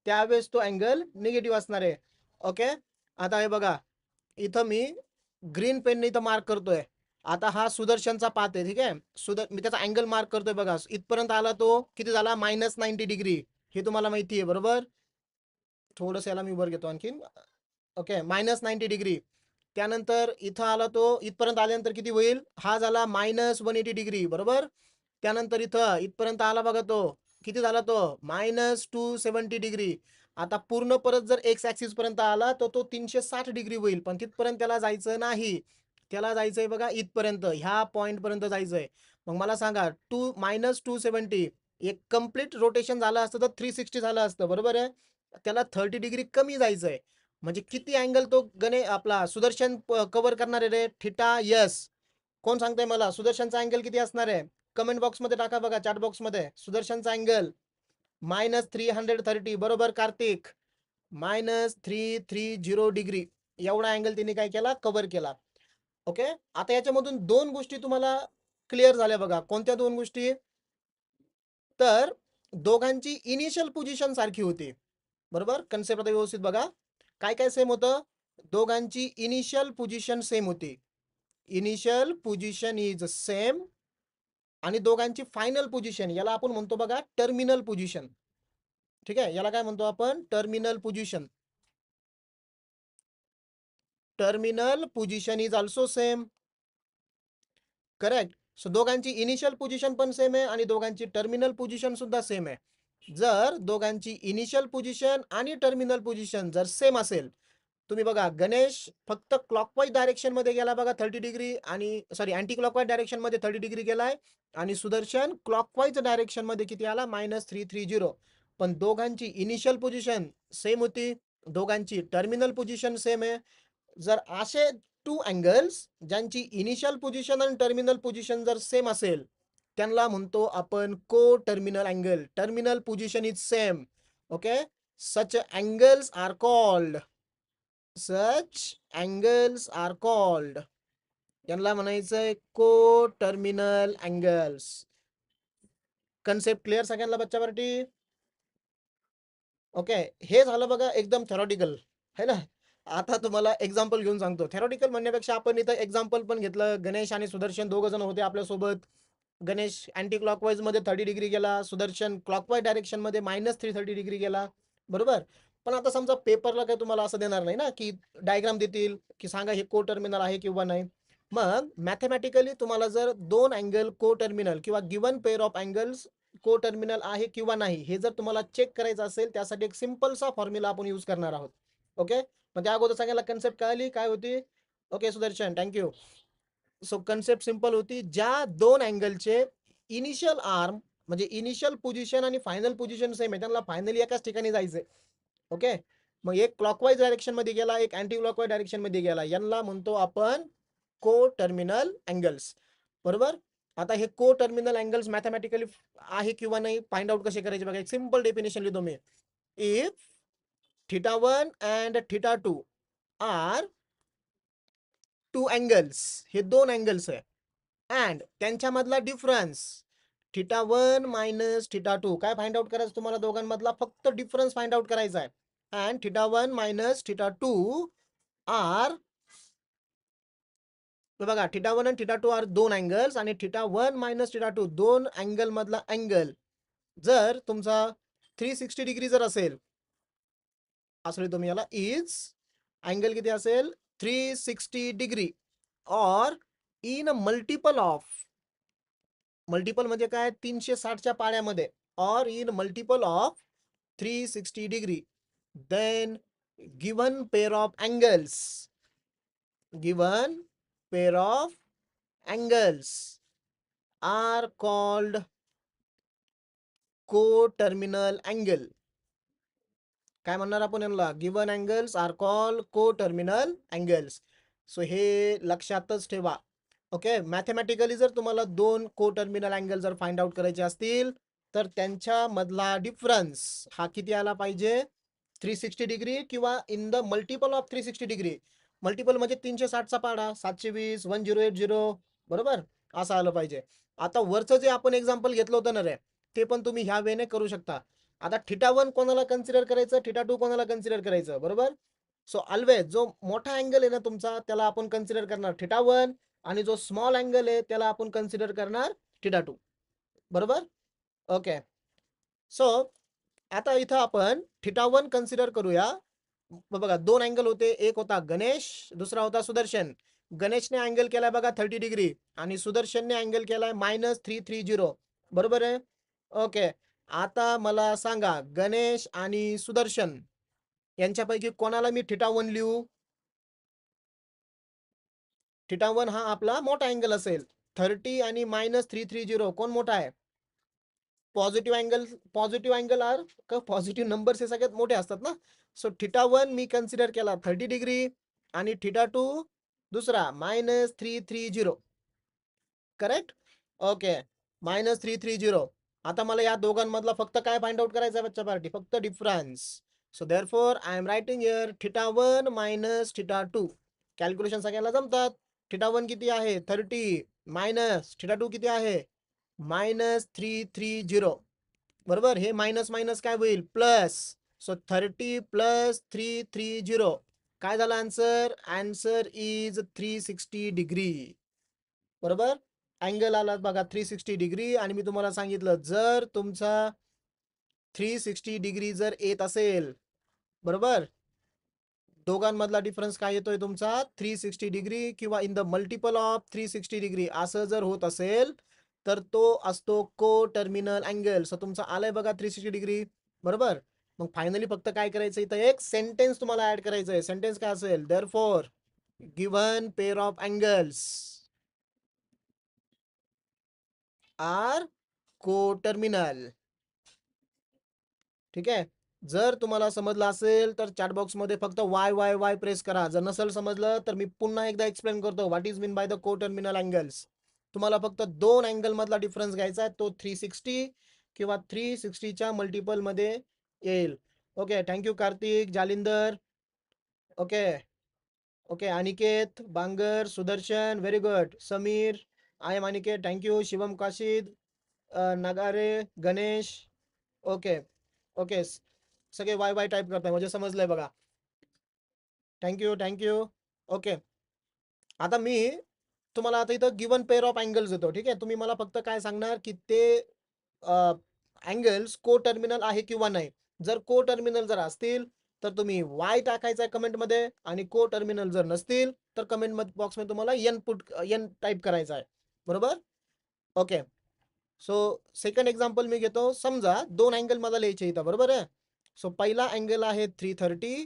त्यावेळेस तो अँगल निगेटिव्ह असणार आहे. ओके, आता हे बघा, इथं मी ग्रीन पेनने इथं मार्क करतोय. आता हा सुदर्शनचा पाथ आहे, ठीक आहे. मी त्याचा अँगल मार्क करतोय बघा. इथपर्यंत आला तो किती झाला? -90 डिग्री. हे तुम्हाला माहिती आहे बरोबर. थोडंसं याला मी वर घेतो आणखीन. Okay, -90 degree. त्यानंतर इथं आला तो, इथपर्यंत आल्यानंतर किती होईल? हा झाला -180 डिग्री बरोबर. त्यानंतर इथं इथपर्यंत आला बघा तो, किती झाला तो? -270 डिग्री. आता पूर्ण परत जर एक्स ऍक्सिस पर्यंत आला तर तो 360 डिग्री होईल, पण तिथपर्यंत त्याला जायचं नाही. त्याला जायचंय बघा इथपर्यंत, ह्या पॉइंट पर्यंत जायचंय. मग मला सांगा, -270 एक कम्प्लीट रोटेशन झालं असतं तर 360 झालं असतं बरोबर आहे. त्याला 30 डिग्री कमी जायचंय. म्हणजे किती अँगल तो आपला सुदर्शन कव्हर करणार आहे रे? थिटा. यस, कोण सांगताय मला सुदर्शनचा अँगल किती असणार आहे? कमेंट बॉक्स मध्ये टाका बघा, चॅट बॉक्स मध्ये. सुदर्शनचा अँगल -330 बरोबर कार्तिक. -330 डिग्री एवढा अँगल तिने काय केला? कव्हर केला. ओके, आता याच्यामधून दोन गोष्टी तुम्हाला क्लिअर झाल्या बघा. कोणत्या दोन गोष्टी? तर दोघांची इनिशियल पोझिशन सारखी होती बरोबर. कन्सेप्ट आता व्यवस्थित बघा. काय काय सेम होतं? दोघांची इनिशियल पोझिशन सेम होती. Initial position is same. आणि दोघांची फायनल पोझिशन, याला आपण म्हणतो बघा टर्मिनल पोझिशन. ठीक आहे, याला काय म्हणतो आपण? Terminal position. Terminal position is also same. Correct. So दोघांची इनिशियल पोझिशन पण सेम आहे आणि दोघांची टर्मिनल पोझिशन सुद्धा सेम आहे. जर दोघांची इनिशियल पोझिशन आणि टर्मिनल पोझिशन जर सेम असेल, तुम्ही बघा गणेश फक्त क्लॉकवाईज डायरेक्शन मध्ये गेला बघा 30 डिग्री, आणि सॉरी अँटी क्लॉकवाईज डायरेक्शन मध्ये 30 डिग्री गेलाय, आणि सुदर्शन क्लॉकवाईज डायरेक्शन मध्ये किती आला? -330. पण दोघांची इनिशियल पोझिशन सेम होती, दोघांची टर्मिनल पोझिशन सेम आहे. जर असे टू अँगल्स ज्यांची इनिशियल पोझिशन आणि टर्मिनल पोझिशन जर सेम असेल, त्यांना म्हणतो आपण coterminal angle. Terminal position is same. Okay, such angles are called यांना म्हणायचंय को टर्मिनल अँगल्स. कन्सेप्ट क्लिअर सगळ्यांना बच्चा पार्टी? ओके, हे झालं बघा एकदम थेरॉटिकल है ना. आता तुम्हाला एक्झाम्पल घेऊन सांगतो. थेरॉटिकल म्हणण्यापेक्षा आपण इथं एक्झाम्पल पण घेतलं. गणेश आणि सुदर्शन दोघ जण होते आपल्यासोबत. गणेश अँटी क्लॉकवाईज मध्ये 30 डिग्री गेला, सुदर्शन क्लॉकवाईज डायरेक्शन मध्ये -330 डिग्री गेला बरोबर. पण आता समजा पेपरला काही तुम्हाला असं देणार नाही ना की डायग्राम देतील की सांगा हे को टर्मिनल आहे किंवा नाही. मग मॅथमॅटिकली तुम्हाला जर दोन अँगल को टर्मिनल किंवा गिवन पेअर ऑफ अँगल्स को टर्मिनल आहे किंवा नाही हे जर तुम्हाला चेक करायचं असेल, त्यासाठी एक सिंपलसा फॉर्म्युला आपण यूज करणार आहोत. ओके, मग त्या अगोदर सगळ्याला कन्सेप्ट कळाली काय होती? Okay Sudarshan, thank you. So concept simple होती. ज्या दोन अँगलचे इनिशियल आर्म म्हणजे इनिशियल पोझिशन आणि फायनल पोझिशन सेम आहे, त्यांना फायनली एकाच ठिकाणी जायचंय. ओके, मग एक क्लॉकवाईज डायरेक्शन मध्ये गेला, एक अँटी क्लॉकवाईज डायरेक्शन मध्ये गेला, यांना म्हणतो आपण को टर्मिनल अँगल्स बरोबर. आता हे को टर्मिनल अँगल्स मॅथमॅटिकली आहे किंवा नाही फाइंड आउट कसे करायचे बघा. एक सिंपल डेफिनेशन लिहितो मी. If θ1 and θ2 are two angles, हे दोन अँगल्स आहे, अँड त्यांच्यामधला डिफरन्स θ1 मायनस θ2, काय फाइंड आउट करायचं तुम्हाला? दोघांमधला फक्त डिफरन्स फाइंड आउट करायचा आहे. अँड θ1 मायनस θ2 आर, बघा θ1 आणि θ2 आर दोन अँगल्स, आणि θ1 मायनस θ2 दोन अँगल मधला अँगल जर तुमचा 360 डिग्री जर असेल, असले तुम्ही याला इज अँगल किती असेल? 360 डिग्री, और इन मल्टिपल ऑफ, मल्टिपल म्हणजे काय? 360च्या पाड्यामध्ये, or in multiple of 360 degree, then given pair of angles, given pair of angles are called co-terminal angle. काय म्हणणार आपण यांना? Given angles are called coterminal angles. So हे लक्षातच ठेवा. ओके, मॅथमॅटिकली जर तुम्हाला दोन को-टर्मिनल अँगल जर फाइंड आउट करायचे असतील तर त्यांच्या मधला डिफरन्स हा किती आला पाहिजे? 360 डिग्री किंवा in the multiple of 360 degree. Multiple म्हणजे 360चा पाडा, 720, 1080, बरोबर, असं आलं पाहिजे. आता वरचं जे आपण एक्झाम्पल घेतलं होतं ना रे, ते पण तुम्ही ह्या वेने करू शकता. आता θ1 कोणाला कन्सिडर करायचं, θ2 कोणाला कन्सिडर करायचं, बरोबर. सो ऑलवेज जो मोठा अँगल आहे ना तुमचा त्याला आपण कन्सिडर करणार θ1 आणि जो स्मॉल अँगल आहे त्याला आपण कन्सिडर करणार θ2, बरोबर. ओके, सो आता इथं आपण θ1 कन्सिडर करूया. बघा दोन अँगल होते, एक होता गणेश, दुसरा होता सुदर्शन. गणेशने अँगल केलाय बघा 30 डिग्री आणि सुदर्शनने अँगल केलाय -330, बरोबर आहे. ओके, आता मला सांगा गणेश आणि सुदर्शन यांच्यापैकी कोणाला मी θ1 लिहू? θ1 हा आपला मोठा अँगल असेल. 30 आणि -330 कोण मोठा आहे? पॉझिटिव्ह अँगल आर का पॉझिटिव्ह नंबर्स हे सगळ्यात मोठे असतात ना. सो θ1 मी कन्सिडर केला 30 डिग्री आणि θ2 दुसरा -330, करेक्ट. ओके, -330. आता मला या दोघांमधला फक्त काय फाइंड आउट करायचं आहे बच्चा पार्टी? फक्त difference. So therefore I am writing here θ1 minus θ2. Calculation सगळ्याला जमतात. θ1 किती आहे? 30 मायनस θ2 किती आहे? -330, बरोबर. हे मायनस मायनस काय होईल? प्लस. सो 30 प्लस 330 काय झालं आन्सर? आन्सर इज 360 डिग्री, बरोबर. अँगल आला बघा 360 डिग्री आणि मी तुम्हाला सांगितलं जर तुमचा 360 डिग्री जर येत असेल, बरोबर, दोघांमधला डिफरन्स काय येतोय तुमचा? 360 डिग्री किंवा in the multiple of 360 degree असं जर होत असेल तर तो असतो को टर्मिनल अँगल. सो तुमचा आलाय बघा 360 डिग्री, बरोबर. मग फायनली फक्त काय करायचं इथं एक सेंटेन्स तुम्हाला ऍड करायचं आहे. सेंटेन्स काय असेल? Therefore given pair of angles are coterminal. ठीक आहे. जर तुम्हाला समजलं असेल तर चॅट बॉक्समध्ये फक्त वाय वाय वाय प्रेस करा. जर नसेल समजलं तर मी पुन्हा एकदा एक्सप्लेन करतो what is mean by the को टर्मिनल अँगल्स. तुम्हाला फक्त दोन अँगल मधला डिफरन्स घ्यायचा आहे, तो 360 किंवा 360च्या मल्टिपल मध्ये येईल. Okay, thank you Kartik, Jalindar. Okay okay, Aniket, Bangar, Sudarshan, very good. Sameer, I am Aniket, thank you. Shivam Kashid, Nagare, Ganesh. Okay okay, सगळे वाय वाय टाईप करताय म्हणजे समजलंय बघा. Thank you thank you. ओके, आता मी तुम्हाला आता इथं गिवन पेअर ऑफ अँगल्स देतो. ठीक आहे, तुम्ही मला फक्त काय सांगणार की ते अँगल्स को टर्मिनल आहे किंवा नाही. जर को टर्मिनल जर असतील तर तुम्ही वाय टाकायचा आहे कमेंटमध्ये आणि को टर्मिनल जर नसतील तर कमेंट बॉक्समध्ये तुम्हाला एन टाईप करायचा आहे, बरोबर. ओके, सो सेकंड एक्झाम्पल मी घेतो. समजा दोन अँगल मला लिहायचे इथं, बरोबर आहे. सो पहिला अँगल आहे 330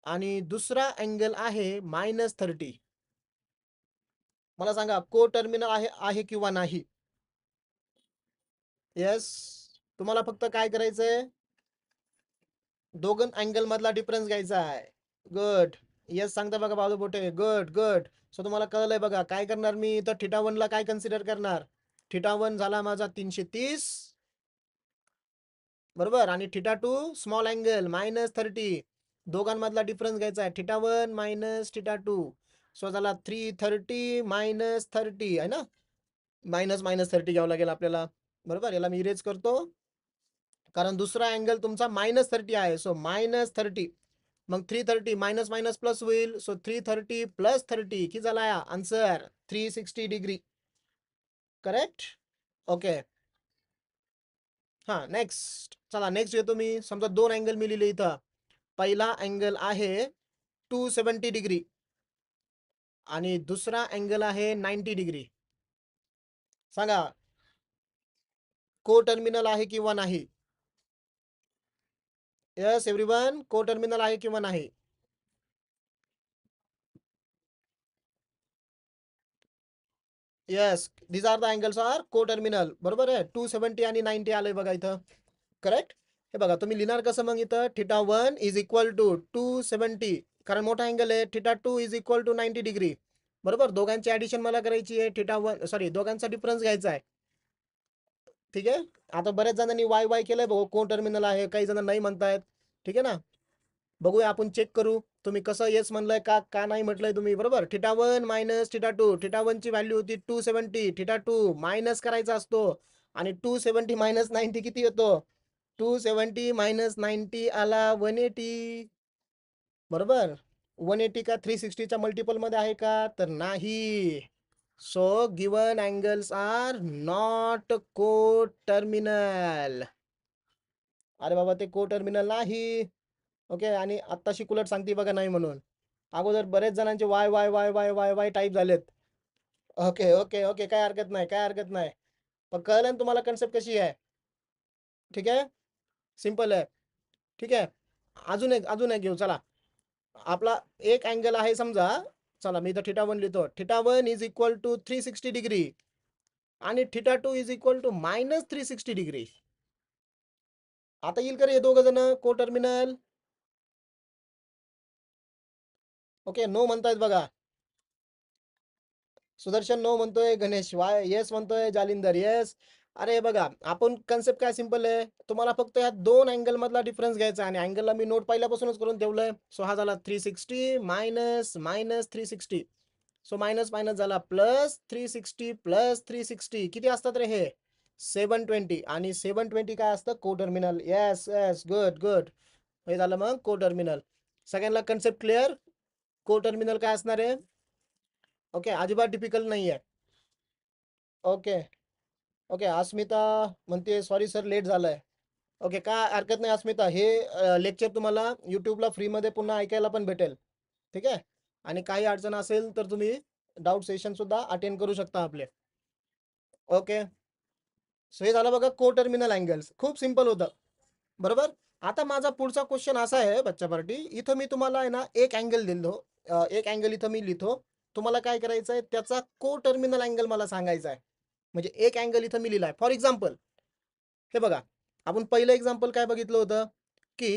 आणि दुसरा अँगल आहे -30. मला सांगा को टर्मिनल आहे आहे किंवा नाही? येस, तुम्हाला फक्त काय करायचंय? दोघं अँगल मधला डिफरन्स घ्यायचा आहे. गुड, येस सांगता बघा बाजू बोटे. Good good. सो तुम्हाला कळलंय बघा काय करणार मी तर θ1 ला काय कन्सिडर करणार? θ1 झाला माझा 330, बरोबर, आणि θ2 स्मॉल अँगल -30. दोघांमधला डिफरन्स घ्यायचा आहे θ1 मायनस θ2. सो झाला 330 -30 आहे ना. -30 घ्यावं लागेल आपल्याला, बरोबर. याला मी इरेज करतो कारण दुसरा अँगल तुमचा -30 आहे. सो -30, मग 330 मायनस मायनस प्लस होईल. सो 330 प्लस 30 किती झाला आन्सर? 360 degree, correct. ओके, हा नेक्स्ट. चला नेक्स्ट येतो मी. समजा दोन अँगल मी लिहिले इथं. पहिला अँगल आहे 270 डिग्री आणि दुसरा अँगल आहे 90 डिग्री. सांगा को टर्मिनल आहे किंवा नाही? यस एव्हरीवन, को टर्मिनल आहे किंवा नाही? Yes, these are the angles are coterminal. बरोबर आहे. 270 आणि 90 आलंय बघा इथं. करेक्ट. हे बघा तुम्ही लिहिणार कसं मग इथं θ1 इज इक्वल टू 270, कारण मोठा अँगल आहे. θ2 इज इक्वल टू 90 डिग्री. बरोबर, दोघांची ऍडिशन मला करायची आहे. θ1 सॉरी दोघांचा डिफरन्स घ्यायचा आहे. ठीक आहे. आता बऱ्याच जणांनी वाय वाय केलंय भाऊ, कोण टर्मिनल आहे, काही जण नाही म्हणतायत. ठीक आहे ना. बघूया आपण चेक करू तुम्ही कसं येस म्हणलंय का का नाही म्हटलंय तुम्ही. बरोबर, θ1 मायनस θ2. θ1 ची व्हॅल्यू होती 270, θ2 मायनस करायचा असतो. आणि 270 मायनस 90 किती येतो? 270 मायनस 90 आला 180. बरोबर, 180 का 360च्या मल्टिपल मध्ये आहे का? तर नाही. So given angles are not coterminal. अरे बाबा ते को टर्मिनल नाही. ओके, आणि आत्ताशी उलट सांगते बघा नाही म्हणून. अगोदर बरेच जणांचे Y Y Y Y Y Y type झालेत. ओके ओके ओके, काय हरकत नाही, काय हरकत नाही. पण कळलं ना तुम्हाला कन्सेप्ट कशी आहे? ठीक आहे, सिंपल आहे. ठीक आहे, अजून एक घेऊ चला. आपला एक अँगल आहे समजा. चला मी इथं θ1 लिहितो. θ1 इज इक्वल टू 360 डिग्री आणि θ2 is equal to minus 360 degree. आता येईल का रे हे दोघं जण को टर्मिनल? ओके, नो म्हणतायत बघा. सुदर्शन नो म्हणतोय, गणेश वाय येस म्हणतोय, जालिंदर येस. अरे बघा, आपण कन्सेप्ट काय सिंपल आहे. तुम्हाला फक्त या दोन अँगल मधला डिफरन्स घ्यायचा आणि अँगलला मी नोट पहिल्यापासूनच करून ठेवलंय. सो हा झाला 360 minus minus 360. So minus minus झाला प्लस 360 प्लस 360 किती असतात रे हे? 720. आणि 720 काय असतं? को terminal. Yes yes, good good. हे झालं मग को टर्मिनल. सगळ्यांना कन्सेप्ट क्लिअर? को टर्मिनल काय असणार आहे? ओके, अजिबात डिफिकल्ट नाही आहे. ओके ओके, अस्मिता म्हणते सॉरी सर लेट झालंय. ओके, काय हरकत नाही अस्मिता, हे लेक्चर तुम्हाला यूट्यूबला फ्रीमध्ये पुन्हा ऐकायला पण भेटेल. ठीक आहे, आणि काही अडचण असेल तर तुम्ही डाऊट सेशन सुद्धा अटेंड करू शकता आपले. ओके, सो हे झालं बघा को टर्मिनल अँगल्स. खूप सिंपल होतं. बरोबर. आता माझा पुढचा क्वेश्चन असा आहे बच्चा पार्टी, इथं मी तुम्हाला आहे ना एक अँगल दिलो. एक अँगल इथं मी लिहितो. तुम्हाला काय करायचं आहे, त्याचा को टर्मिनल अँगल मला सांगायचा आहे. म्हणजे एक अँगल इथं मी लिहिलाय. फॉर एक्झाम्पल हे बघा, आपण पहिलं एक्झाम्पल काय बघितलं होतं की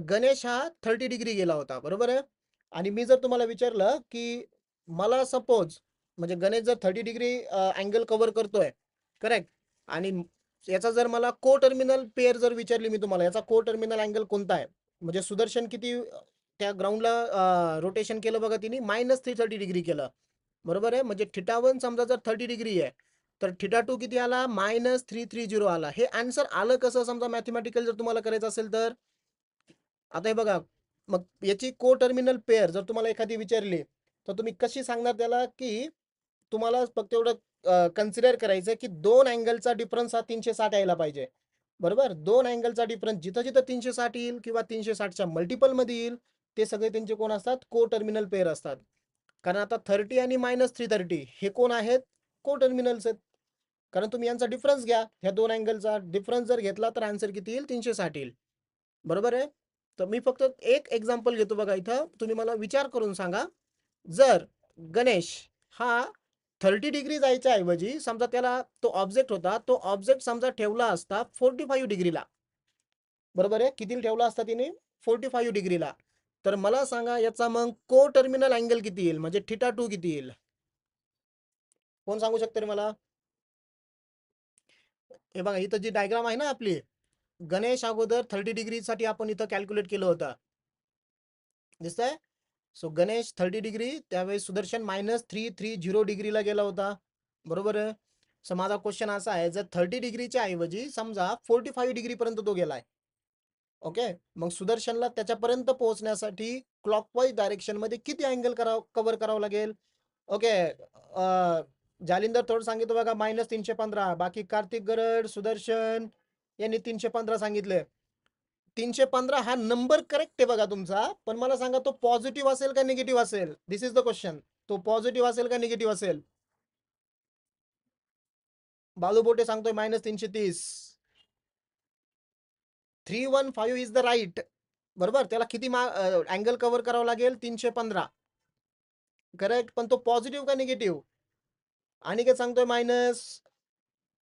गणेश हा 30 डिग्री गेला होता. बरोबर आहे. आणि मी जर तुम्हाला विचारलं की मला सपोज, म्हणजे गणेश जर 30 डिग्री अँगल कव्हर करतोय, करेक्ट, आणि याचा जर मला को टर्मिनल पेअर जर विचारली मी तुम्हाला, याचा को टर्मिनल अँगल कोणता आहे, म्हणजे सुदर्शन किती त्या ग्राउंडला रोटेशन केलं बघा तिने, -330 डिग्री केलं. बरोबर आहे. म्हणजे θ1 समजा जर 30 डिग्री आहे, तर θ2 किती आला? -330 आला. हे आन्सर आलं कसं? समजा मॅथमॅटिकल जर तुम्हाला करायचं असेल तर. आता हे बघा, मग याची को टर्मिनल पेअर जर तुम्हाला एखादी विचारली, तर तुम्ही कशी सांगणार त्याला? की तुम्हाला फक्त एवढं कन्सिडर करायचं की दोन अँगलचा डिफरन्स हा 360 यायला पाहिजे. बरोबर, दोन अँगलचा डिफरन्स जिथं जिथं 360 येईल किंवा 360च्या मल्टिपलमध्ये येईल, ते सगळे त्यांचे कोण असतात? को टर्मिनल पेअर असतात. कारण आता 30 आणि -330 हे कोण आहेत? को टर्मिनल्स आहेत. कारण तुम्ही यांचा डिफरन्स घ्या, ह्या दोन अँगलचा डिफरन्स जर घेतला तर आन्सर किती येईल? 360 येईल. बरोबर आहे. तर मी फक्त एक एक्झाम्पल घेतो बघा इथं, तुम्ही मला विचार करून सांगा. जर गणेश हा 30 डिग्री जायच्या ऐवजी समजा त्याला तो ऑब्जेक्ट होता, तो ऑब्जेक्ट समजा ठेवला असता 45 डिग्रीला. बरोबर आहे, किती ठेवला असता तिने? 45 डिग्रीला. तर मला सांगा याचा मग को टर्मिनल अँगल किती येईल, म्हणजे θ2 किती येईल? कोण सांगू शकते रे मला? हे बघा इथं जी डायग्राम आहे ना आपली, गणेश अगोदर 30 डिग्री साठी आपण इथं कॅल्क्युलेट केलं होतं. दिसतंय? सो गणेश 30 डिग्री, त्यावेळेस सुदर्शन -330 डिग्रीला गेला होता. बरोबर आहे. सो माझा क्वेश्चन असा आहे, जर 30 डिग्रीच्या ऐवजी समजा 45 डिग्री पर्यंत तो गेलाय. ओके, मग सुदर्शनला त्याच्यापर्यंत पोहोचण्यासाठी क्लॉकवाईज डायरेक्शन मध्ये किती अँगल कव्हर करावं लागेल? ओके, जालिंदर थोडं सांगितलं बघा -315. बाकी कार्तिक गरड, सुदर्शन यांनी 315 सांगितले. 315 हा नंबर करेक्ट आहे बघा तुमचा, पण मला सांगा तो पॉझिटिव्ह असेल का निगेटिव्ह असेल? दिस इज द क्वेश्चन. तो पॉझिटिव्ह असेल का निगेटिव्ह असेल? बालू बोटे सांगतोय -330. 315 इज द राईट. बरोबर, त्याला किती अँगल कव्हर करावं लागेल? 315. करेक्ट, पण तो पॉझिटिव्ह का निगेटिव्ह? अनिकेत सांगतोय मायनस,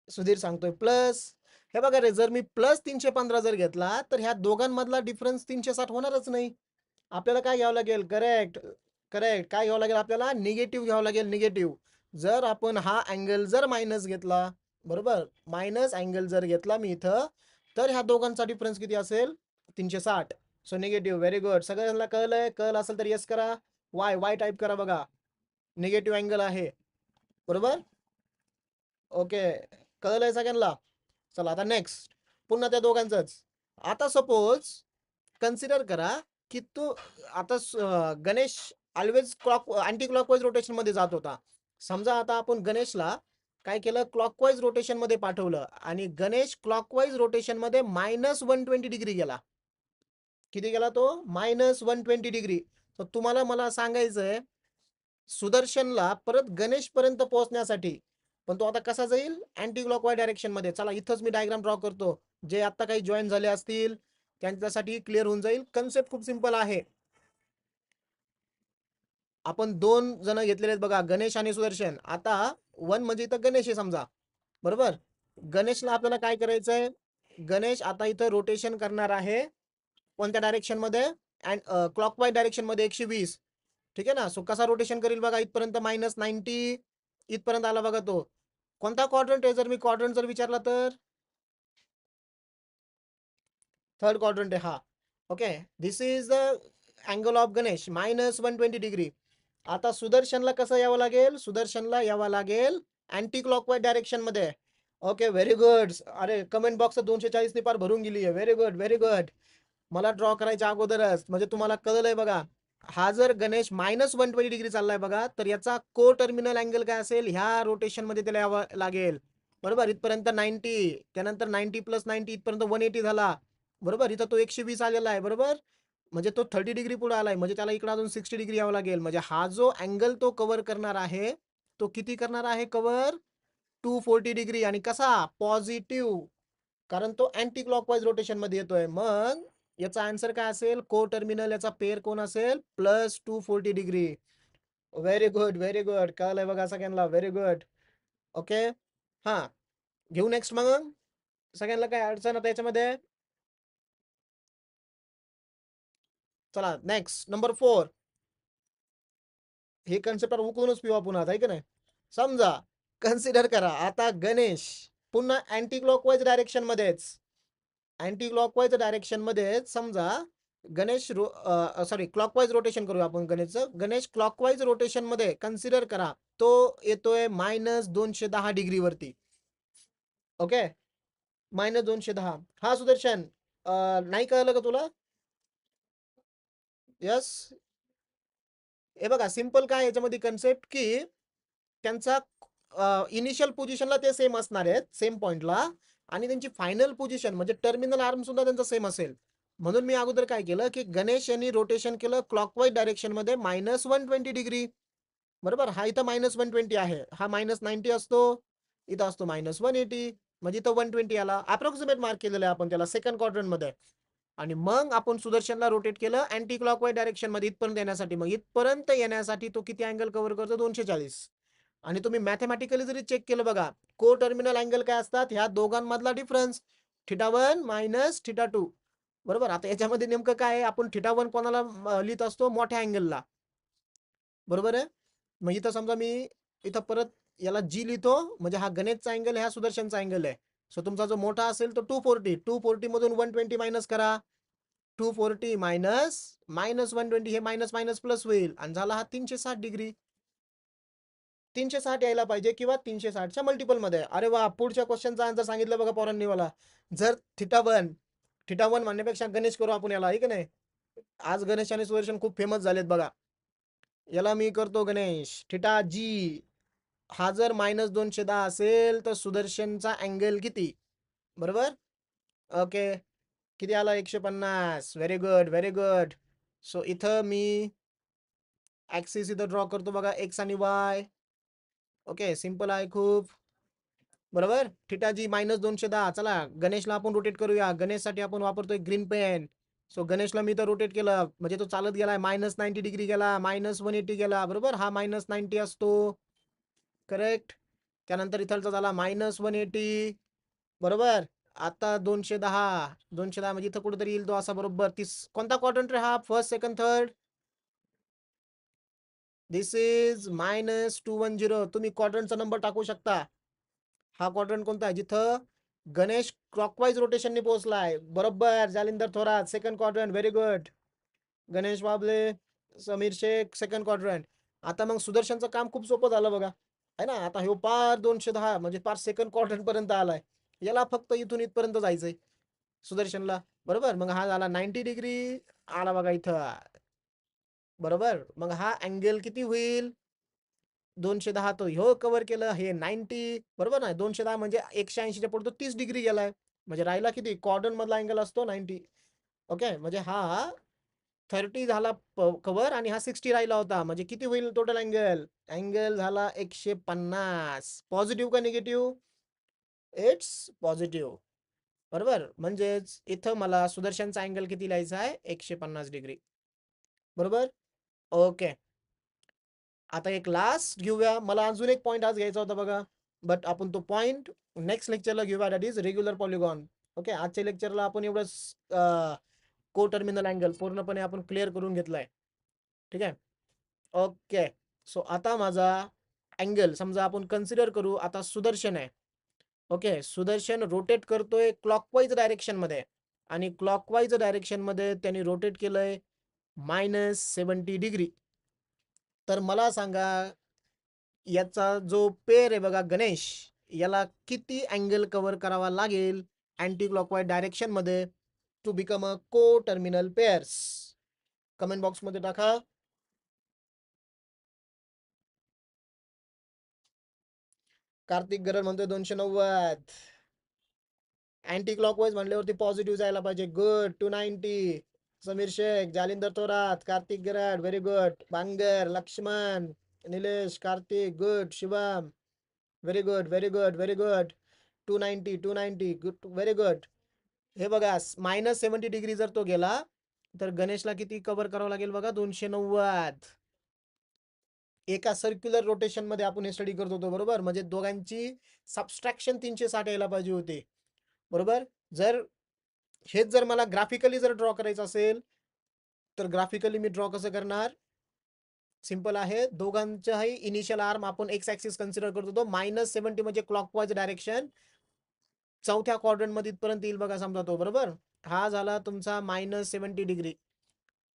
सुधीर सांगतोय प्लस. हे बघा रे, जर मी प्लस 315 जर घेतला तर ह्या दोघांमधला डिफरन्स 360 होणारच नाही. आपल्याला काय घ्यावं लागेल? Correct, correct. काय घ्यावं लागेल आपल्याला? निगेटिव्ह घ्यावं लागेल, निगेटिव्ह. जर आपण हा अँगल जर मायनस घेतला, बरोबर, मायनस अँगल जर घेतला मी इथं, तर ह्या दोघांचा डिफरन्स किती असेल? 360. So negative. Very good. सगळ्यांना कळलंय? कळलं असेल तर येस करा. वाय वाय टाईप करा बघा. निगेटिव्ह अँगल आहे, बरोबर. ओके, कळलंय सगळ्यांना? चला आता नेक्स्ट, पुन्हा त्या दोघांचंच. आता सपोज कन्सिडर करा की तो आता Ganesh always anti clockwise rotation मध्ये जात होता. समजा आता आपण गणेशला काय केलं? क्लॉकवाईज रोटेशन मध्ये पाठवलं आणि गणेश क्लॉकवाईज रोटेशन मध्ये -120 डिग्री गेला. किती गेला तो? -120 डिग्री. तर तुम्हाला मला सांगायचंय, सुदर्शनला परत गणेश पर्यंत पोहोचण्यासाठी, पण तो आता कसा जाईल? अँटी क्लॉकवाईज डायरेक्शन मध्ये. चला इथंच मी डायग्राम ड्रॉ करतो, जे आता काही जॉईन झाले असतील त्यांच्यासाठी क्लिअर होऊन जाईल. कन्सेप्ट खूप सिंपल आहे. आपण 2 जण घेतलेले आहेत बघा, गणेश आणि सुदर्शन. आता 1 म्हणजे इथं गणेश आहे समजा, बरोबर. गणेशला आपल्याला काय करायचंय? गणेश आता इथं रोटेशन करणार आहे कोणत्या डायरेक्शन मध्ये? अँड क्लॉकवाईज डायरेक्शन मध्ये 120. ठीक आहे ना. सो कसा रोटेशन करेल बघा, इथपर्यंत -90 इथपर्यंत आला बघा तो. कोणता क्वाड्रंट आहे? जर मी क्वाड्रंट जर विचारला तर थर्ड क्वाड्रंट आहे हा. Okay, this is the angle of Ganesh, -120 degree. आता सुदर्शनला कसं यावं लागेल? सुदर्शनला यावं लागेल अँटी क्लॉकवाईज डायरेक्शन मध्ये. Okay, very good. अरे कमेंट बॉक्स 240 ने पार भरून गेली आहे. Very good, very good. मला ड्रॉ करायच्या अगोदरच म्हणजे तुम्हाला कळलंय बघा. हा जर गणेश -120 डिग्री चाललाय बघा, तर याचा को टर्मिनल अँगल काय असेल? ह्या रोटेशन मध्ये त्याला यावं लागेल, बरोबर. इथपर्यंत 90, त्यानंतर 90 + 90 इथपर्यंत 180 झाला, बरोबर. इथं तो 120 आलेला आहे, बरोबर. म्हणजे तो 30 डिग्री पुढे आलाय, म्हणजे त्याला इकडे अजून 60 डिग्री यावं लागेल. म्हणजे हा जो अँगल तो कव्हर करणार आहे, तो किती करणार आहे कव्हर? 240 डिग्री. आणि कसा? पॉझिटिव्ह, कारण तो अँटी क्लॉकवाईज रोटेशन मध्ये येतोय. मग याचा आन्सर काय असेल? को टर्मिनल याचा पेअर कोण असेल? +240 degree. Very good, very good. कळलंय बघा सगळ्यांना. Very good. ओके, हा, घेऊ नेक्स्ट. मग सगळ्यांना काय अडचण आता याच्यामध्ये? चला नेक्स्ट, नंबर 4. हे कन्सेप्ट उकळूनच पिऊ आपण आता, आहे की नाही. समजा कन्सिडर करा आता गणेश पुन्हा अँटी क्लॉकवाईज डायरेक्शन मध्येच, अँटी क्लॉकवाईज डायरेक्शन मध्ये समजा गणेश सॉरी क्लॉकवाईज रोटेशन करूया आपण गणेशचं. गणेश क्लॉकवाईज रोटेशन मध्ये कन्सिडर करा, तो येतोय -210 डिग्री वरती. ओके, -210. हा सुदर्शन, नाही कळलं का तुला? यस. हे बघा सिंपल काय याच्यामध्ये कन्सेप्ट, की त्यांचा इनिशियल पोझिशनला ते सेम असणार आहेत, सेम पॉइंटला, आणि त्यांची फायनल पोझिशन म्हणजे टर्मिनल आर्म सुद्धा त्यांचा सेम असेल. म्हणून मी अगोदर काय केलं, की गणेश यांनी रोटेशन केलं क्लॉकवाईज डायरेक्शन मध्ये -120 डिग्री, बरोबर. हा इथं -120 आहे, हा -90 असतो, इथं असतो -180, म्हणजे इथं 120 आला. अप्रॉक्सिमेट मार्क केलेलं आहे आपण त्याला सेकंड क्वाड्रंट मध्ये. आणि मग आपण सुदर्शनला रोटेट केलं अँटी क्लॉकवाईज डायरेक्शन मध्ये इथपर्यंत येण्यासाठी. मग इथपर्यंत येण्यासाठी तो किती अँगल कव्हर करतो? 240. आणि तुम्ही मॅथमॅटिकली जरी चेक केलं बघा, को टर्मिनल अँगल काय असतात? ह्या दोघांमधला डिफरन्स θ1 - θ2, बरोबर. आता याच्यामध्ये नेमकं काय आहे? आपण θ1 कोणाला लिहित असतो? मोठ्या अँगलला, बरोबर आहे. मग इथं समजा मी इथं परत याला जी लिहितो, म्हणजे हा गणेशचा अँगल, हा सुदर्शनचा अँगल आहे. सो तुमचा जो मोठा असेल तो 240 मधून 120 मायनस करा. 240 मायनस -120, हे मायनस मायनस प्लस होईल आणि झाला हा 360 डिग्री. 360 यायला पाहिजे किंवा 360च्या मल्टिपल मध्ये. अरे वा, पुढच्या क्वेश्चनचा आन्सर सांगितलं बघा पोरांनी मला. जर θ1 म्हणण्यापेक्षा गणेश करू आपण याला, आहे की नाही. आज गणेश आणि सुदर्शन खूप फेमस झालेत बघा. याला मी करतो गणेश θg. हा जर -210 असेल तर सुदर्शनचा अँगल किती? बरोबर. ओके, किती आला? 150. Very good, very good. So इथं मी ऍक्सिस इथं ड्रॉ करतो बघा, एक्स आणि वाय. ओके, सिंपल आहे खूप, बरोबर. θg -210. चला गणेशला आपण रोटेट करूया. गणेशसाठी आपण वापरतोय ग्रीन पेन. सो गणेशला मी तर रोटेट केलं, म्हणजे तो चालत गेलाय -90 डिग्री गेला, -180 गेला, बरोबर. हा -90 असतो, करेक्ट. त्यानंतर इथलचा झाला -180, बरोबर. आता 210 म्हणजे इथं कुठेतरी येईल तो असा बरोबर कोणता क्वाड्रंट रे हा, first second third. This is -210. तुम्ही क्वाड्रंटचा नंबर टाकू शकता. हा क्वाड्रंट कोणता आहे, जिथं गणेश क्लॉकवाईज रोटेशनने पोहोचलाय, बरोबर. Jalindar Thorat second quadrant, very good. Ganesh Babale, Samir Shaikh second quadrant. आता मग सुदर्शनचं काम खूप सोपं झालं बघा, आहे ना. आता हे पार 210 म्हणजे पार सेकंड क्वाड्रंट पर्यंत आलाय. याला फक्त इथून इथपर्यंत जायचंय सुदर्शनला, बरोबर. मग हा झाला 90 डिग्री आला बघा इथं, बरोबर. मग हा अँगल किती होईल, 210 तो ह्यो कव्हर केलं, हे 90, बरोबर ना. 210 म्हणजे 180च्या पुढे तो 30 डिग्री गेलाय, म्हणजे राहिला किती, क्वाड्रंट मधला अँगल असतो 90. ओके, म्हणजे हा 30 झाला कव्हर आणि हा 60 राहिला होता, म्हणजे किती होईल टोटल अँगल. अँगल झाला 150. पॉझिटिव्ह का निगेटिव्ह, इट्स पॉझिटिव्ह, बरोबर. म्हणजेच इथं मला सुदर्शनचा अँगल किती लिहायचा आहे, 150 डिग्री, बरोबर. ओके, आता एक लास्ट घेऊया. मला अजून एक पॉईंट आज घ्यायचा होता बघा, बट आपण तो पॉईंट नेक्स्ट लेक्चरला घेऊया, that is regular polygon. Okay, आजच्या लेक्चरला आपण एवढंच को टर्मिनल अँगल पूर्णपणे आपण क्लिअर करून घेतलाय, ठीक आहे. ओके, सो आता माझा अँगल समजा आपण कन्सिडर करू, आता सुदर्शन आहे. ओके, सुदर्शन रोटेट करतोय क्लॉकवाईज डायरेक्शन मध्ये, आणि क्लॉकवाईज डायरेक्शन मध्ये त्यांनी रोटेट केलंय -70 डिग्री. तर मला सांगा, याचा जो पेर आहे बघा गणेश, याला किती अँगल कव्हर करावा लागेल अँटी क्लॉकवाईज डायरेक्शन मध्ये टू बिकम अ को टर्मिनल पेअर्स. कमेंट बॉक्स मध्ये टाका. कार्तिक गरड म्हणतोय 290. अँटी क्लॉकवाईज म्हणल्यावरती पॉझिटिव्ह जायला पाहिजे, good. 290. Sameer Shaikh, Jalindar Thorat, Kartik Garad, very good. Bangar, Laxman, Nilesh, Kartik, good. Shivam, very good, very good, very good. 290, good, very good. हे बघा -70 डिग्री जर तो गेला, तर गणेशला किती कव्हर करावं लागेल बघा, 290. एका सर्क्युलर रोटेशन मध्ये आपण हे स्टडी करत होतो, बरोबर. म्हणजे दोघांची सबस्ट्रॅक्शन 360 यायला पाहिजे होते, बरोबर. जर हेच जर मला ग्राफिकली जर ड्रॉ करायचं असेल, तर ग्राफिकली मी ड्रॉ कसं करणार, सिंपल आहे. दोघांच्याही इनिशियल आर्म आपण एक्स ऍक्सिस कन्सिडर करत होतो. -70 म्हणजे क्लॉकवाईज डायरेक्शन, चौथ्या क्वाड्रंट मध्ये इथपर्यंत येईल बघा समजा तो, बरोबर. हा झाला तुमचा -70 डिग्री.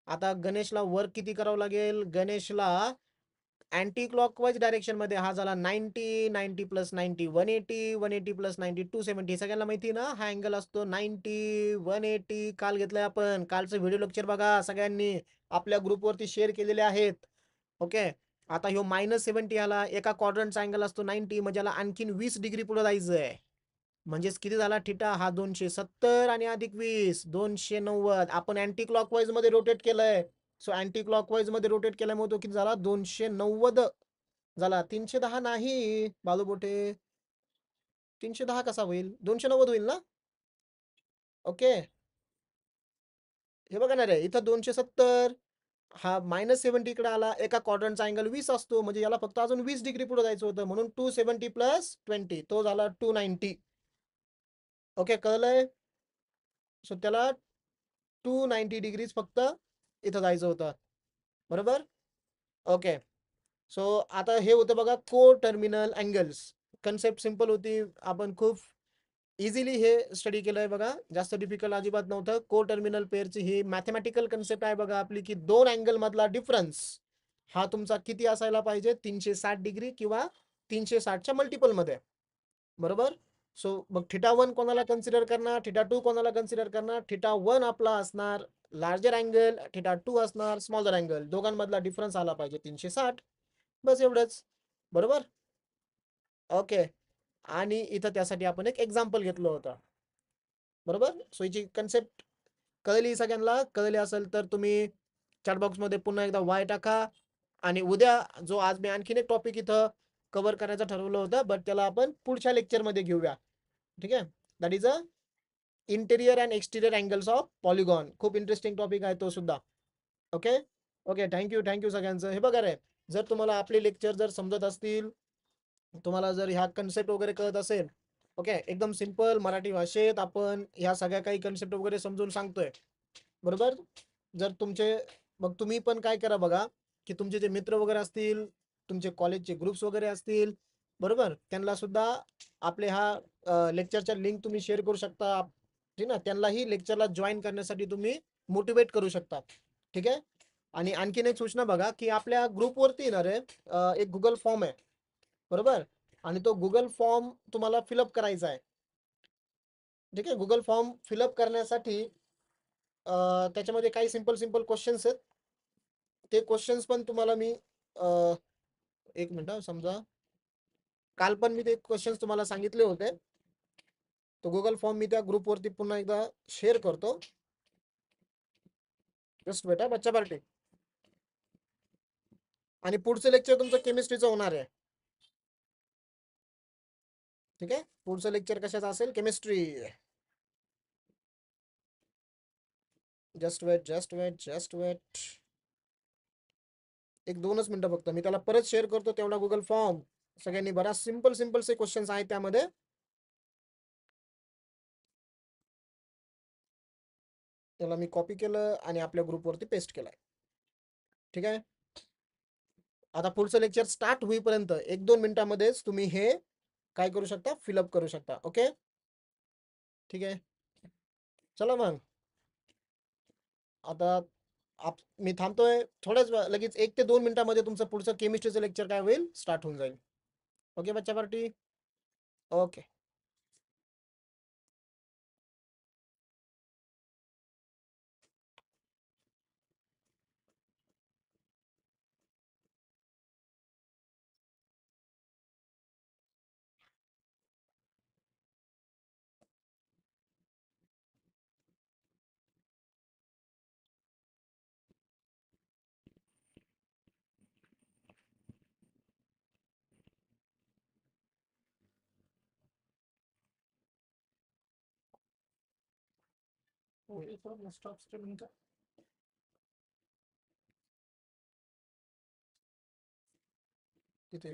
आता गणेशला वर्क किती करावं लागेल, गणेशला अँटी क्लॉकवाईज डायरेक्शन मध्ये हा झाला 90, 90 प्लस 90 180, 180 प्लस 90 270. सगळ्यांना माहिती ना, हा अँगल असतो 90, 180. काल घेतलाय आपण, कालचं व्हिडिओ लेक्चर बघा, सगळ्यांनी आपल्या ग्रुपवरती शेअर केलेले आहेत. ओके, आता ह्यो -70 आला, एका क्वाड्रंटचा अँगल असतो 90, म्हणजे याला आणखीन 20 डिग्री पुढे जायचंय. म्हणजेच किती झाला थिटा, हा 270 आणि अधिक 20, 290. आपण अँटी क्लॉकवाईज मध्ये रोटेट केलंय, सो अँटी क्लॉकवाईज मध्ये रोटेट केल्यामुळे तो किती झाला, 290 झाला. 310 नाही बालूबोटे, 310 कसा होईल, 290 होईल ना. ओके, हे बघा ना रे, इथं 270, हा -70 इकडे आला, एका क्वाड्रंटचा अँगल 20 असतो, म्हणजे याला फक्त अजून 20 डिग्री पुढे जायचं होतं, म्हणून 270 प्लस 20 तो झाला 290. ओके, कळलंय. सो त्याला 290 डिग्रीज फक्त इथं जायचं होतं, बरोबर. ओके, सो आता हे होतं बघा को टर्मिनल अँगल्स. कन्सेप्ट सिंपल होती, आपण खूप इझिली हे स्टडी केलंय बघा, जास्त डिफिकल्ट अजिबात नव्हतं. को टर्मिनल पेअरची ही मॅथमॅटिकल कन्सेप्ट आहे बघा आपली, की दोन अँगल मधला डिफरन्स हा तुमचा किती असायला पाहिजे, 360 डिग्री किंवा 360च्या मल्टिपल मध्ये, बरोबर. सो मग θ1 कोणाला कन्सिडर करणार, θ2 कोणाला कन्सिडर करणार. θ1 आपला असणार लार्जर अँगल, θ2 असणार स्मॉलर अँगल. दोघांमधला डिफरन्स आला पाहिजे 360, बस एवढंच, बरोबर. ओके, आणि इथं त्यासाठी आपण एक एक्झाम्पल घेतलं होतं, बरोबर. सो याची कन्सेप्ट कळली सगळ्यांना. कळली असेल तर तुम्ही चॅट बॉक्स मध्ये पुन्हा एकदा वाय टाका, आणि उद्या जो आज मी आणखीन एक टॉपिक इथं कव्हर करायचं ठरवलं होतं, बट त्याला आपण पुढच्या लेक्चर मध्ये घेऊया, ठीक आहे. That is a interior and exterior angles of polygon. खूप इंटरेस्टिंग टॉपिक आहे तो सुद्धा. ओके ओके, थँक्यू सगळ्यांचं. हे बघा रे, जर तुम्हाला आपले लेक्चर जर समजत असतील, तुम्हाला जर ह्या कन्सेप्ट वगैरे कळत असेल, ओके, एकदम सिंपल मराठी भाषेत आपण ह्या सगळ्या काही कन्सेप्ट वगैरे समजून सांगतोय, बरोबर. जर तुमचे, मग तुम्ही पण काय करा बघा, की तुमचे जे मित्र वगैरे असतील, तुमचे कॉलेजचे ग्रुप्स वगैरे असतील, बरोबर, त्यांना सुद्धा आपले हा लेक्चरच्या लिंक तुम्ही शेअर करू शकता, ठीक ना. त्यांनाही लेक्चरला जॉईन करण्यासाठी तुम्ही मोटिवेट करू शकता, ठीक आहे. आणि आणखीन एक सूचना बघा, की आपल्या ग्रुपवरती येणार आहे एक गुगल फॉर्म आहे, बरोबर. आणि तो गुगल फॉर्म तुम्हाला फिलअप करायचा आहे, ठीक आहे. गुगल फॉर्म फिलअप करण्यासाठी त्याच्यामध्ये काही सिंपल सिंपल क्वेश्चन्स आहेत. ते क्वेश्चन्स पण तुम्हाला मी एक मिनिट समजा, काल पण मी ते क्वेश्चन्स तुम्हाला सांगितले होते. तो गुगल फॉर्म मी त्या ग्रुपवरती पुन्हा एकदा शेअर करतो. जस्ट बेटा बच्चा पार्टी. आणि पुढचं लेक्चर तुमचं केमिस्ट्रीचं होणार आहे, ठीक आहे. पुढचं लेक्चर कशाचं असेल? केमिस्ट्री. Just wait. एक 2च मिनिटं फक्त, मी त्याला परत शेअर करतो तेवढा गुगल फॉर्म. सगळ्यांनी भरा, सिंपल सिंपलचे क्वेश्चन्स आहेत त्यामध्ये. त्याला मी कॉपी केलं आणि आपल्या ग्रुपवरती पेस्ट केलाय, ठीक आहे. आता पुढचं लेक्चर स्टार्ट होईपर्यंत 1-2 मिनिटांमध्येच तुम्ही हे काय करू शकता? फिलअप करू शकता, ओके. ठीक आहे. चला मग आता मी थांबतोय थोड्याच लगेच 1 ते 2 मिनिटांमध्ये तुमचं पुढचं केमिस्ट्रीचं लेक्चर काय होईल? स्टार्ट होऊन जाईल. ओके बच्चा पार्टी. ओके. स्टॉप स्ट्रीमिंग का तिथे